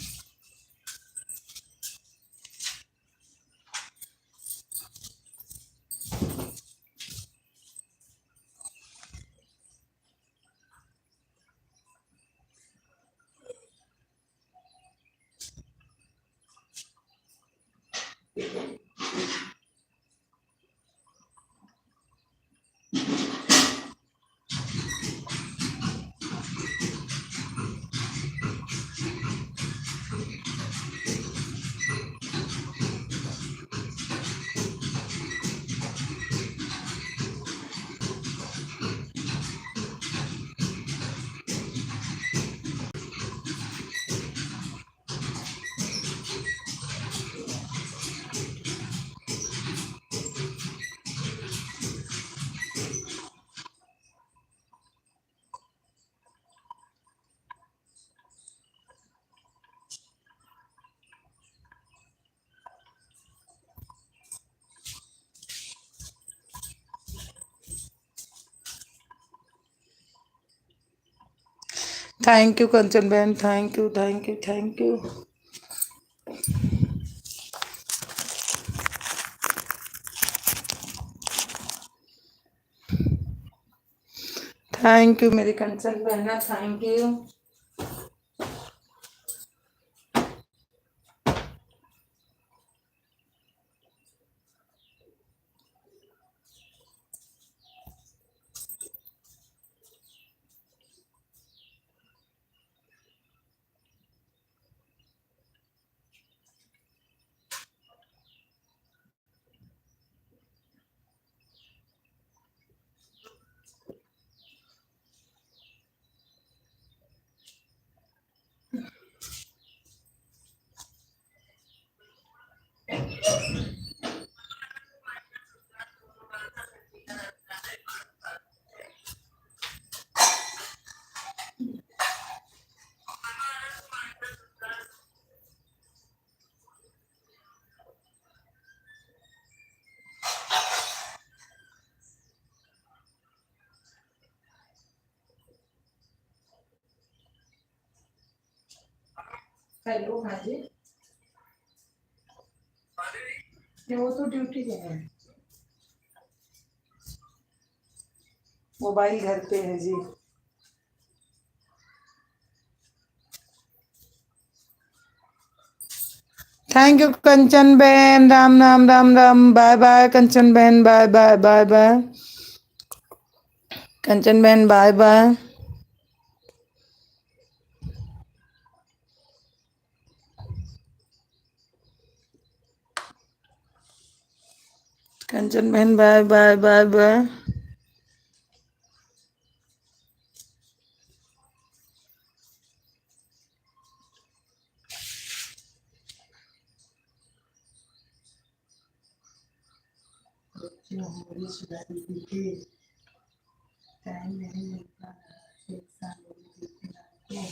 Thank you Kanchan बहन, थैंक यू। थैंक यू मेरी कंचन बहना, थैंक यू। हेलो, हाँ जी। नहीं, वो तो ड्यूटी गए हैं। मोबाइल घर पे है जी। थैंक यू कंचन बहन, राम राम राम राम, बाय बाय कंचन बहन, bye bye bye bye Kanchan बहन, बाय बाय। कंचन बहन, bye bye bye bye. Time नहीं मिलता, एक साल हो गए।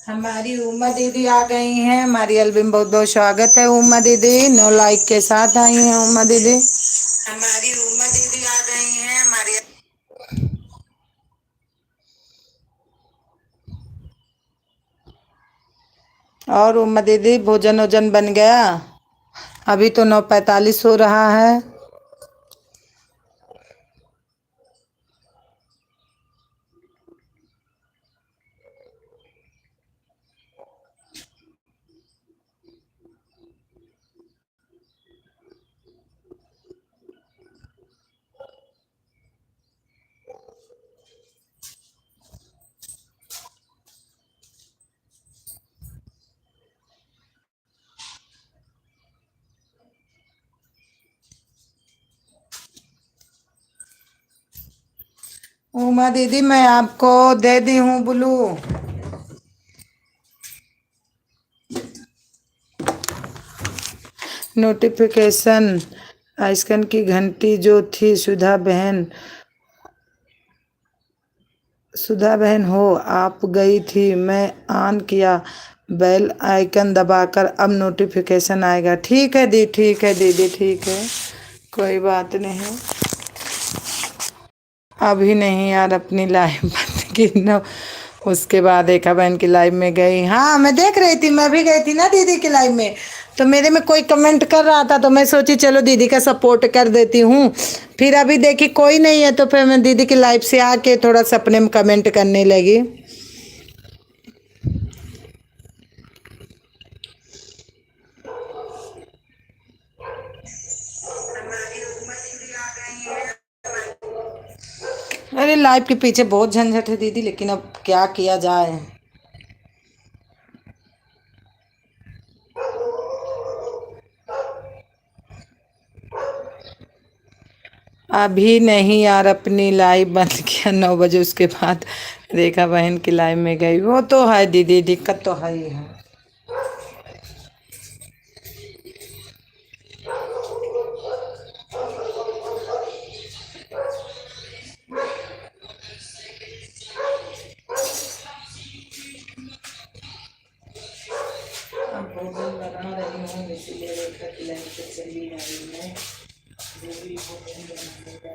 हमारी उमा दीदी आ गई हैं। हमारी एल्बम बहुत बहुत स्वागत है उमा दीदी, 9 लाइक के साथ आई हैं उमा दीदी। हमारी उमा दीदी आ गई हैं। हमारी और उमा दीदी भोजन वोजन बन गया? अभी तो 9:45 हो रहा है। उमा दीदी मैं आपको दे दी हूँ ब्लू। नोटिफिकेशन आइकन की घंटी जो थी सुधा बहन हो आप गई थी, मैं ऑन किया बेल आइकन दबाकर, अब नोटिफिकेशन आएगा। ठीक है दी, ठीक है दीदी, ठीक है, कोई बात नहीं। अभी नहीं यार, अपनी लाइव बंद की न, उसके बाद देखा बहन की लाइव में गई। हाँ मैं देख रही थी, मैं भी गई थी ना दीदी की लाइव में, तो मेरे में कोई कमेंट कर रहा था तो मैं सोची चलो दीदी का सपोर्ट कर देती हूँ। फिर अभी देखी कोई नहीं है तो फिर मैं दीदी की लाइव से आके थोड़ा सा अपने में कमेंट करने लगी। अरे लाइव के पीछे बहुत झंझट है दीदी, लेकिन अब क्या किया जाए। अभी नहीं यार, अपनी लाइव बंद किया 9 बजे, उसके बाद रेखा बहन की लाइव में गई। वो तो है दीदी, दिक्कत तो है ही है। अब भोजन बना रही हूँ, इसीलिए रेखा की लाइव पे चली आई मैं। जो भी भोजन बनाने का।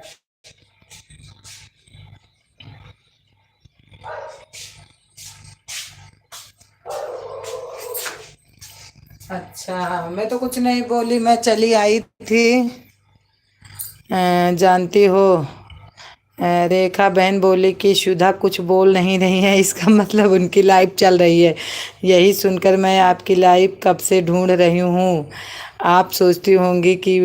अच्छा मैं तो कुछ नहीं बोली, मैं चली आई थी। जानती हो, रेखा बहन बोली कि सुधा कुछ बोल नहीं रही है, इसका मतलब उनकी लाइव चल रही है। यही सुनकर मैं आपकी लाइव कब से ढूंढ रही हूँ। आप सोचती होंगी कि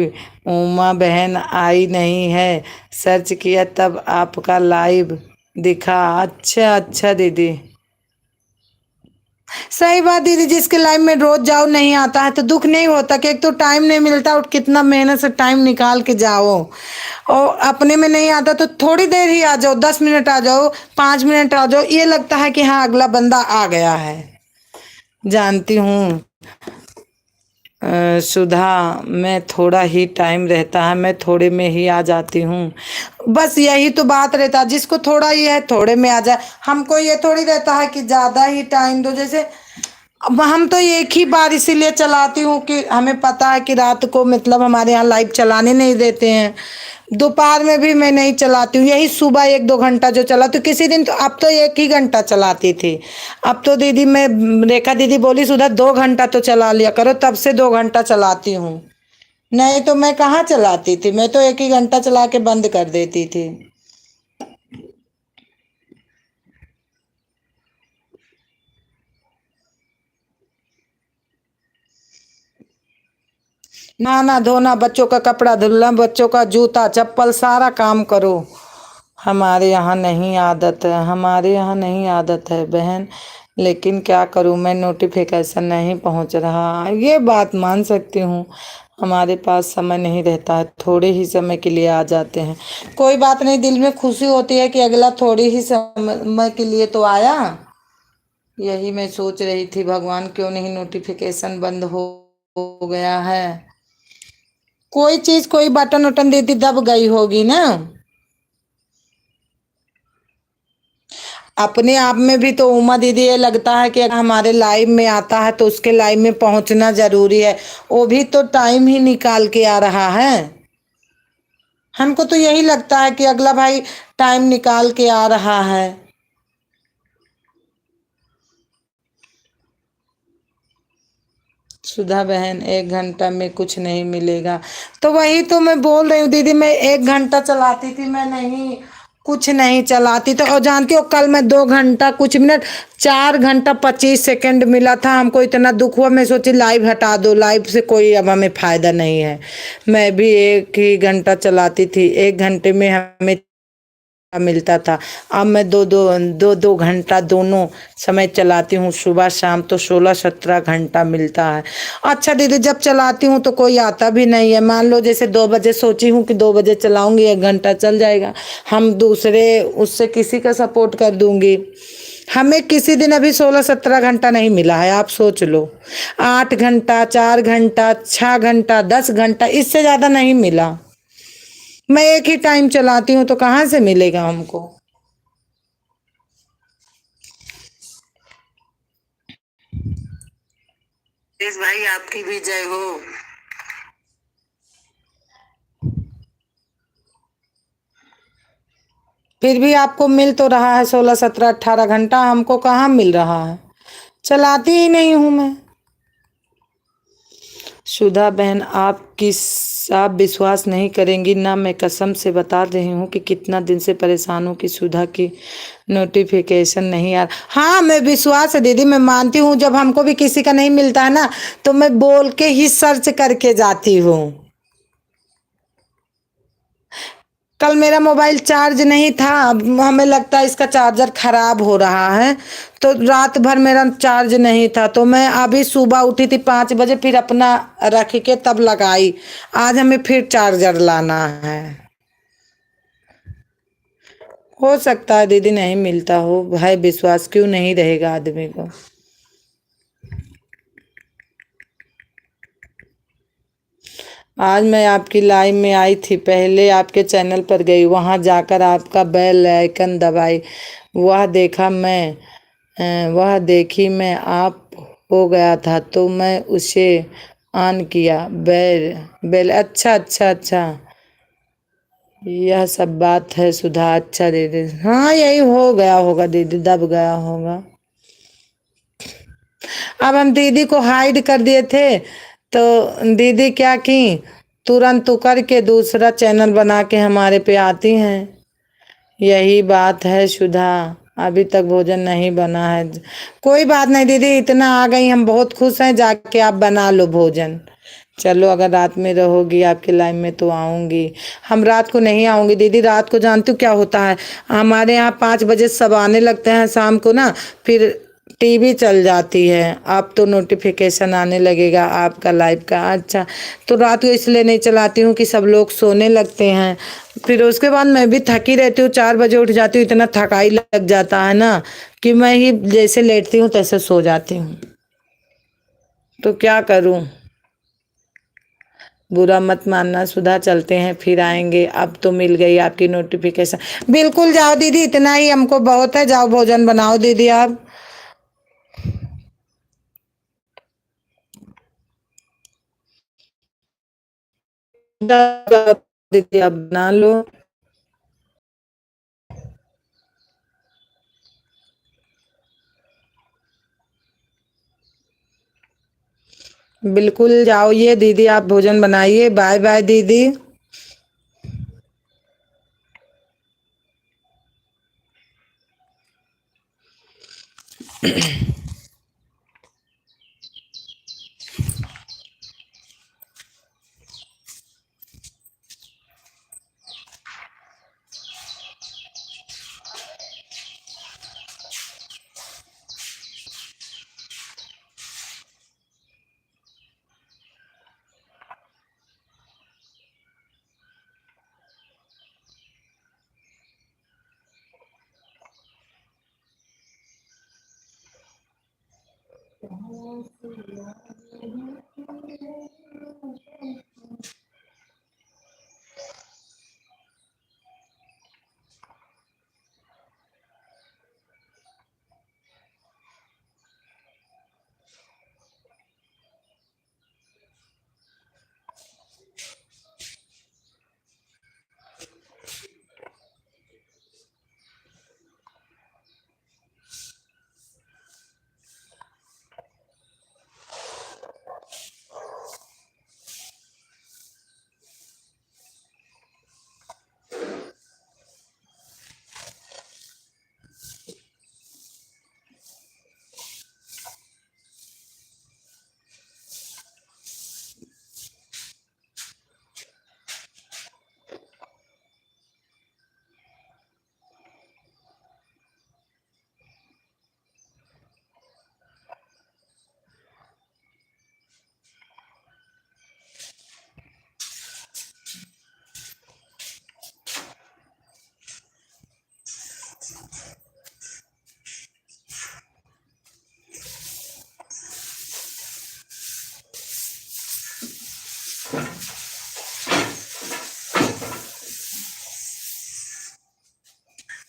उमा बहन आई नहीं है, सर्च किया तब आपका लाइव दिखा। अच्छा अच्छा दीदी, सही बात दीदी, जिसके लाइफ में रोज जाओ नहीं आता है तो दुख नहीं होता कि एक तो टाइम नहीं मिलता और कितना मेहनत से टाइम निकाल के जाओ, और अपने में नहीं आता तो थोड़ी देर ही आ जाओ, 10 मिनट आ जाओ, 5 मिनट आ जाओ, ये लगता है कि हाँ अगला बंदा आ गया है। जानती हूँ सुधा, मैं थोड़ा ही टाइम रहता है, मैं थोड़े में ही आ जाती हूँ। बस यही तो बात रहता है, जिसको थोड़ा ही है थोड़े में आ जाए। हमको ये थोड़ी रहता है कि ज्यादा ही टाइम दो। जैसे अब हम तो एक ही बार इसीलिए चलाती हूँ कि हमें पता है कि रात को मतलब हमारे यहाँ लाइव चलाने नहीं देते हैं। दोपहर में भी मैं नहीं चलाती हूँ, यही सुबह 1-2 घंटा जो चला, तो किसी दिन तो अब तो 1 ही घंटा चलाती थी। अब तो दीदी मैं, रेखा दीदी बोली सुधा 2 घंटा तो चला लिया करो, तब से 2 घंटा चलाती हूँ। नहीं तो मैं कहाँ चलाती थी, मैं तो 1 ही घंटा चला के बंद कर देती थी। ना धोना, बच्चों का कपड़ा धुलना, बच्चों का जूता चप्पल सारा काम करो। हमारे यहाँ नहीं आदत है, हमारे यहाँ नहीं आदत है बहन, लेकिन क्या करूँ मैं, नोटिफिकेशन नहीं पहुँच रहा। ये बात मान सकती हूँ, हमारे पास समय नहीं रहता है, थोड़े ही समय के लिए आ जाते हैं। कोई बात नहीं, दिल में खुशी होती है कि अगला थोड़ी ही समय के लिए तो आया। यही मैं सोच रही थी, भगवान क्यों नहीं नोटिफिकेशन बंद हो गया है। कोई चीज कोई बटन वटन देती दब गई होगी ना। अपने आप में भी तो उमा दीदी ये लगता है कि अगर हमारे लाइव में आता है तो उसके लाइव में पहुंचना जरूरी है, वो भी तो टाइम ही निकाल के आ रहा है। हमको तो यही लगता है कि अगला भाई टाइम निकाल के आ रहा है। सुधा बहन 1 घंटा में कुछ नहीं मिलेगा। तो वही तो मैं बोल रही हूँ दीदी, मैं 1 घंटा चलाती थी, मैं नहीं कुछ नहीं चलाती। तो और जानती हो कल मैं 2 घंटा कुछ मिनट 4 घंटा 25 सेकंड मिला था, हमको इतना दुख हुआ, मैं सोची लाइव हटा दो, लाइव से कोई अब हमें फायदा नहीं है। मैं भी 1 ही घंटा चलाती थी, 1 घंटे में हमें मिलता था। अब मैं दो घंटा दोनों समय चलाती हूँ, सुबह शाम, तो 16-17 घंटा मिलता है। अच्छा दीदी, जब चलाती हूँ तो कोई आता भी नहीं है। मान लो जैसे 2 बजे सोची हूँ कि 2 बजे चलाऊंगी, 1 घंटा चल जाएगा, हम दूसरे उससे किसी का सपोर्ट कर दूंगी। हमें किसी दिन अभी 16-17 घंटा नहीं मिला है, आप सोच लो। 8 घंटा, 4 घंटा, 6 घंटा, 10 घंटा, इससे ज्यादा नहीं मिला। मैं एक ही टाइम चलाती हूँ तो कहाँ से मिलेगा हमको। इस भाई आपकी भी जय हो। फिर भी आपको मिल तो रहा है 16-17-18 घंटा, हमको कहाँ मिल रहा है, चलाती ही नहीं हूं मैं। सुधा बहन, आप विश्वास नहीं करेंगी ना, मैं कसम से बता रही हूँ कि कितना दिन से परेशान हूँ कि सुधा की नोटिफिकेशन नहीं आ रहा। हाँ, मैं विश्वास है दीदी, मैं मानती हूँ, जब हमको भी किसी का नहीं मिलता है ना, तो मैं बोल के ही सर्च करके जाती हूँ। कल मेरा मोबाइल चार्ज नहीं था, अब हमें लगता है इसका चार्जर खराब हो रहा है, तो रात भर मेरा चार्ज नहीं था, तो मैं अभी सुबह उठी थी 5 बजे, फिर अपना रख के तब लगाई। आज हमें फिर चार्जर लाना है। हो सकता है दीदी नहीं मिलता हो, भाई विश्वास क्यों नहीं रहेगा आदमी को। आज मैं आपकी लाइव में आई थी, पहले आपके चैनल पर गई, वहां जाकर आपका बेल आइकन दबाई, वह देखा मैं वह देखी मैं आप हो गया था, तो मैं उसे ऑन किया। बेल बेल, अच्छा अच्छा अच्छा, यह सब बात है सुधा। अच्छा दीदी, हाँ यही हो गया होगा दीदी, दब गया होगा। अब हम दीदी को हाइड कर दिए थे, तो दीदी क्या की, तुरंत उकर के दूसरा चैनल बना के हमारे पे आती हैं। यही बात है सुधा, अभी तक भोजन नहीं बना है। कोई बात नहीं दीदी, इतना आ गई, हम बहुत खुश हैं, जाके आप बना लो भोजन। चलो, अगर रात में रहोगी आपके लाइन में तो आऊंगी। हम रात को नहीं आऊंगी दीदी, रात को जानती हूँ क्या होता है, हमारे यहाँ 5 बजे सब आने लगते हैं शाम को ना, फिर टीवी चल जाती है, अब तो नोटिफिकेशन आने लगेगा आपका लाइव का। अच्छा, तो रात को इसलिए नहीं चलाती हूँ कि सब लोग सोने लगते हैं, फिर उसके बाद मैं भी थकी रहती हूँ, 4 बजे उठ जाती हूँ, इतना थकाई लग जाता है ना कि मैं ही जैसे लेटती हूँ तैसे सो जाती हूँ, तो क्या करूँ। बुरा मत मानना सुधा, चलते हैं फिर आएंगे, अब तो मिल गई आपकी नोटिफिकेशन। बिल्कुल जाओ दीदी, इतना ही हमको बहुत है, जाओ भोजन बनाओ दीदी आप। जाओ दीदी आप बना लो। बिल्कुल जाओ ये दीदी, आप भोजन बनाइए, बाय बाय दीदी।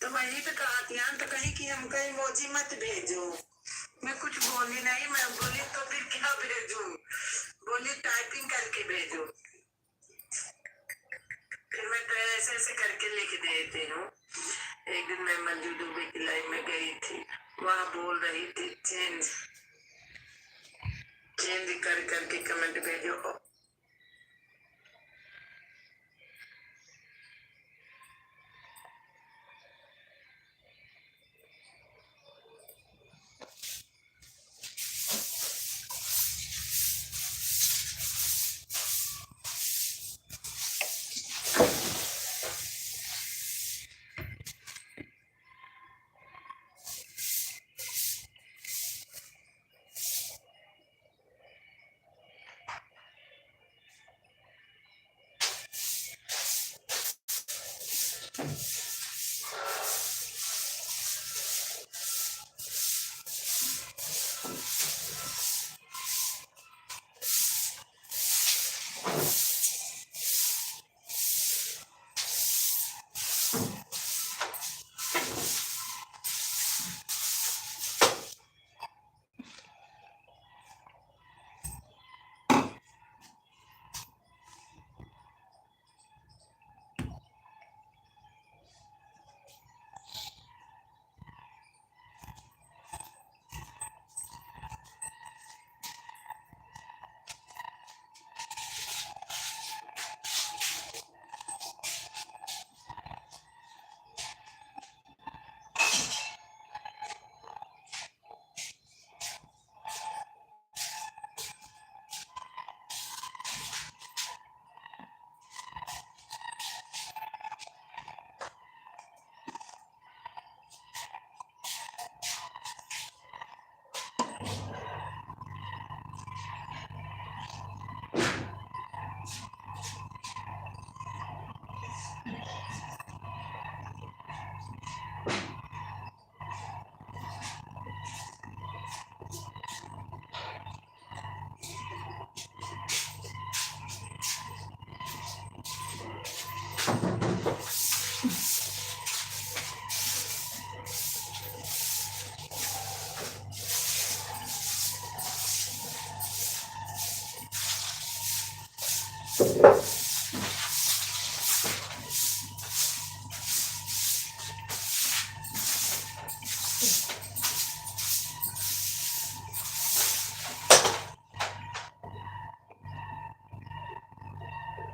तो वही तो कहा ध्यान तो कहीं कि हमको इमोजी मत भेजो। मैं कुछ बोली नहीं, मैं बोली तो फिर क्या भेजूं? बोली टाइपिंग करके भेजो। फिर मैं तो ऐसे ऐसे करके लिख देती हूँ। एक दिन मैं मंजू दुबे की लाइव में गई थी, वहाँ बोल रही थी चेंज चेंज कर करके कमेंट भेजो।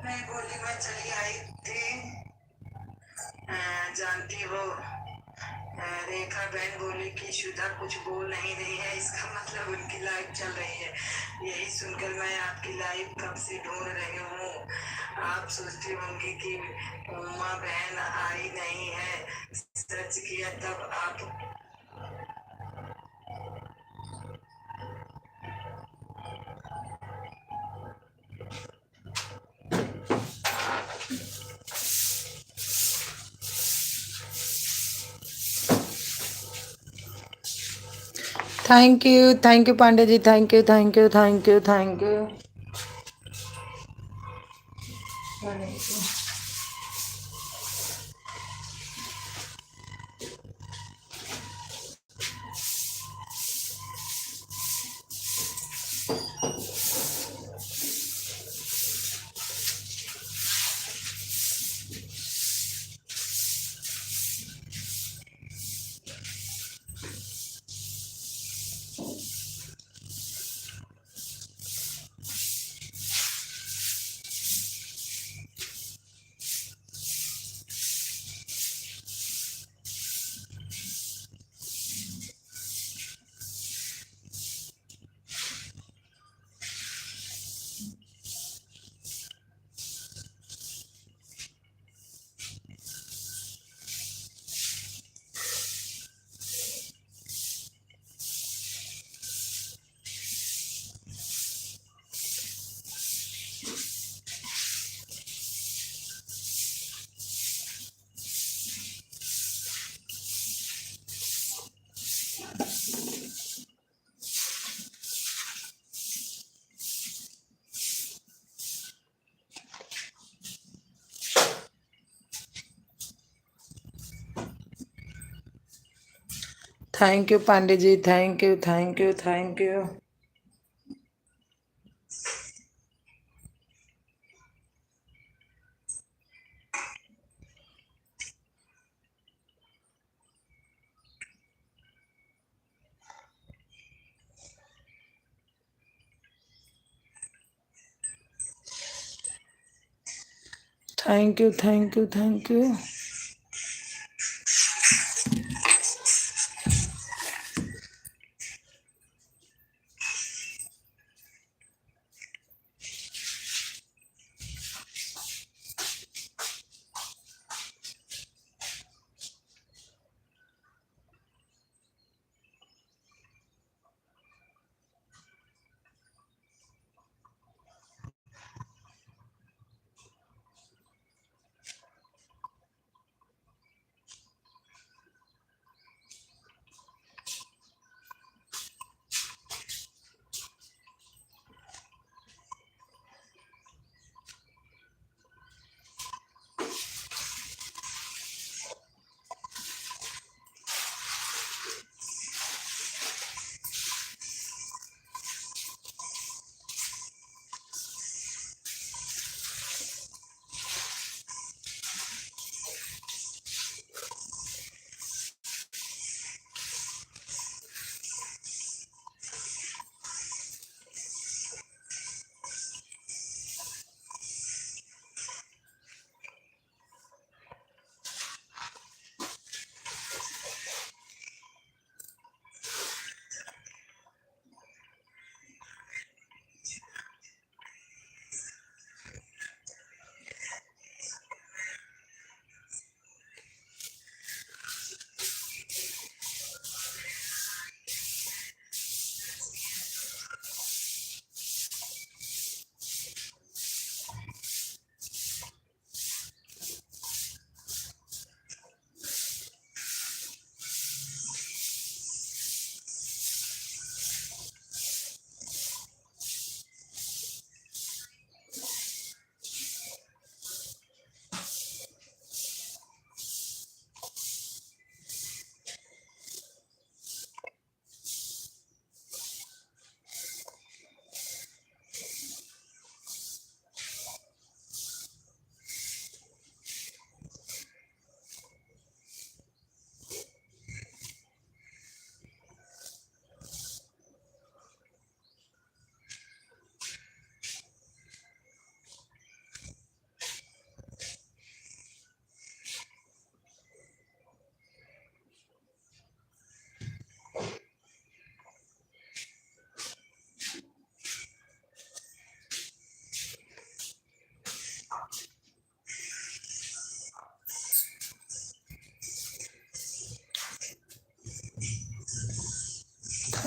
मैं बोली मैं चली आई थी, जानती हो रेखा बहन बोली कि शुदा कुछ बोल नहीं रही है, इसका मतलब उनकी लाइव चल रही है। यही सुनकर मैं आपकी लाइव कब से ढूंढ रही हूँ। आप सोचती होंगी कि उमा बहन आई नहीं है, सर्च किया तब आप। Thank you Pandey ji, thank you thank you thank you thank you. Thank you Pandey ji, thank you thank you thank you. Thank you thank you thank you.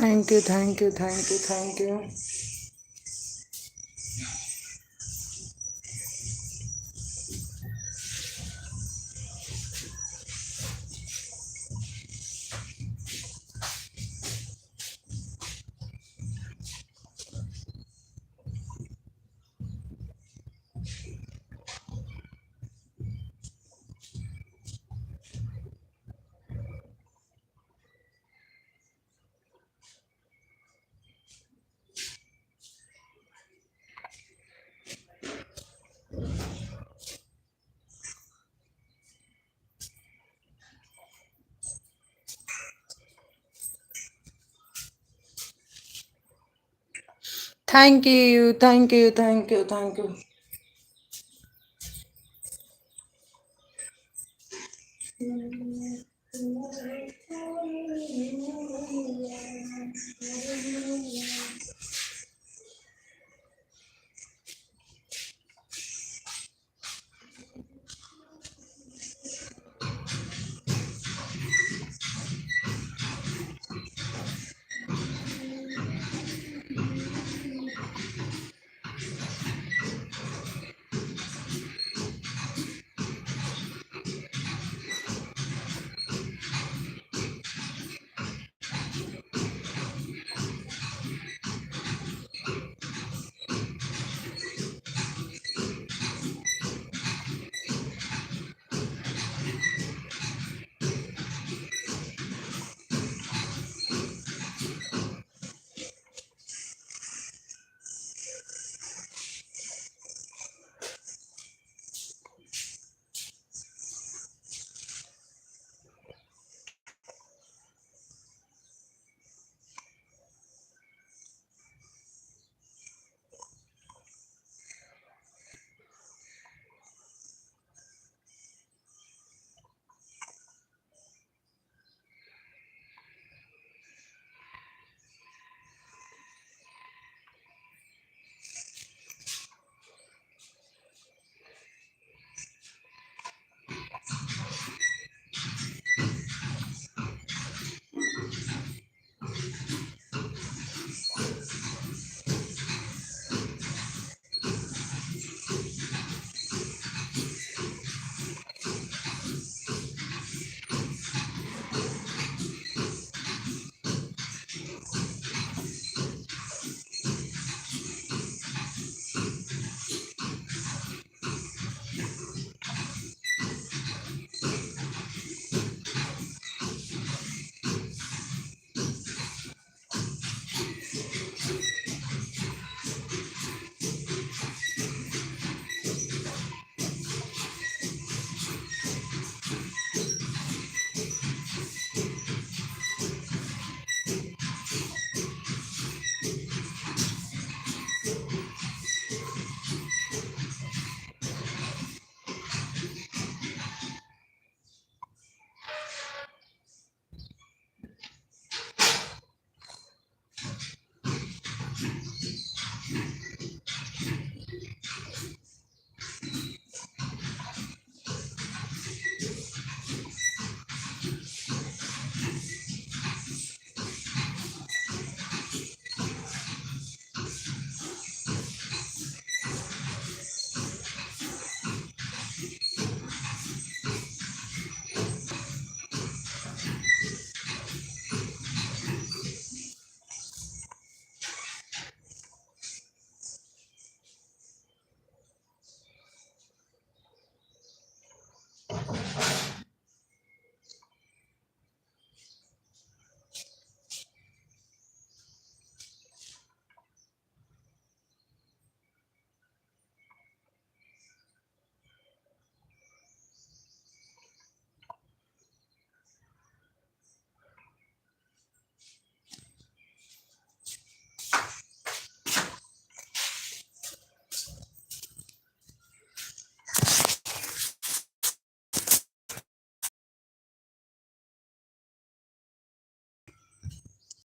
Thank you thank you thank you thank you. Thank you thank you thank you thank you.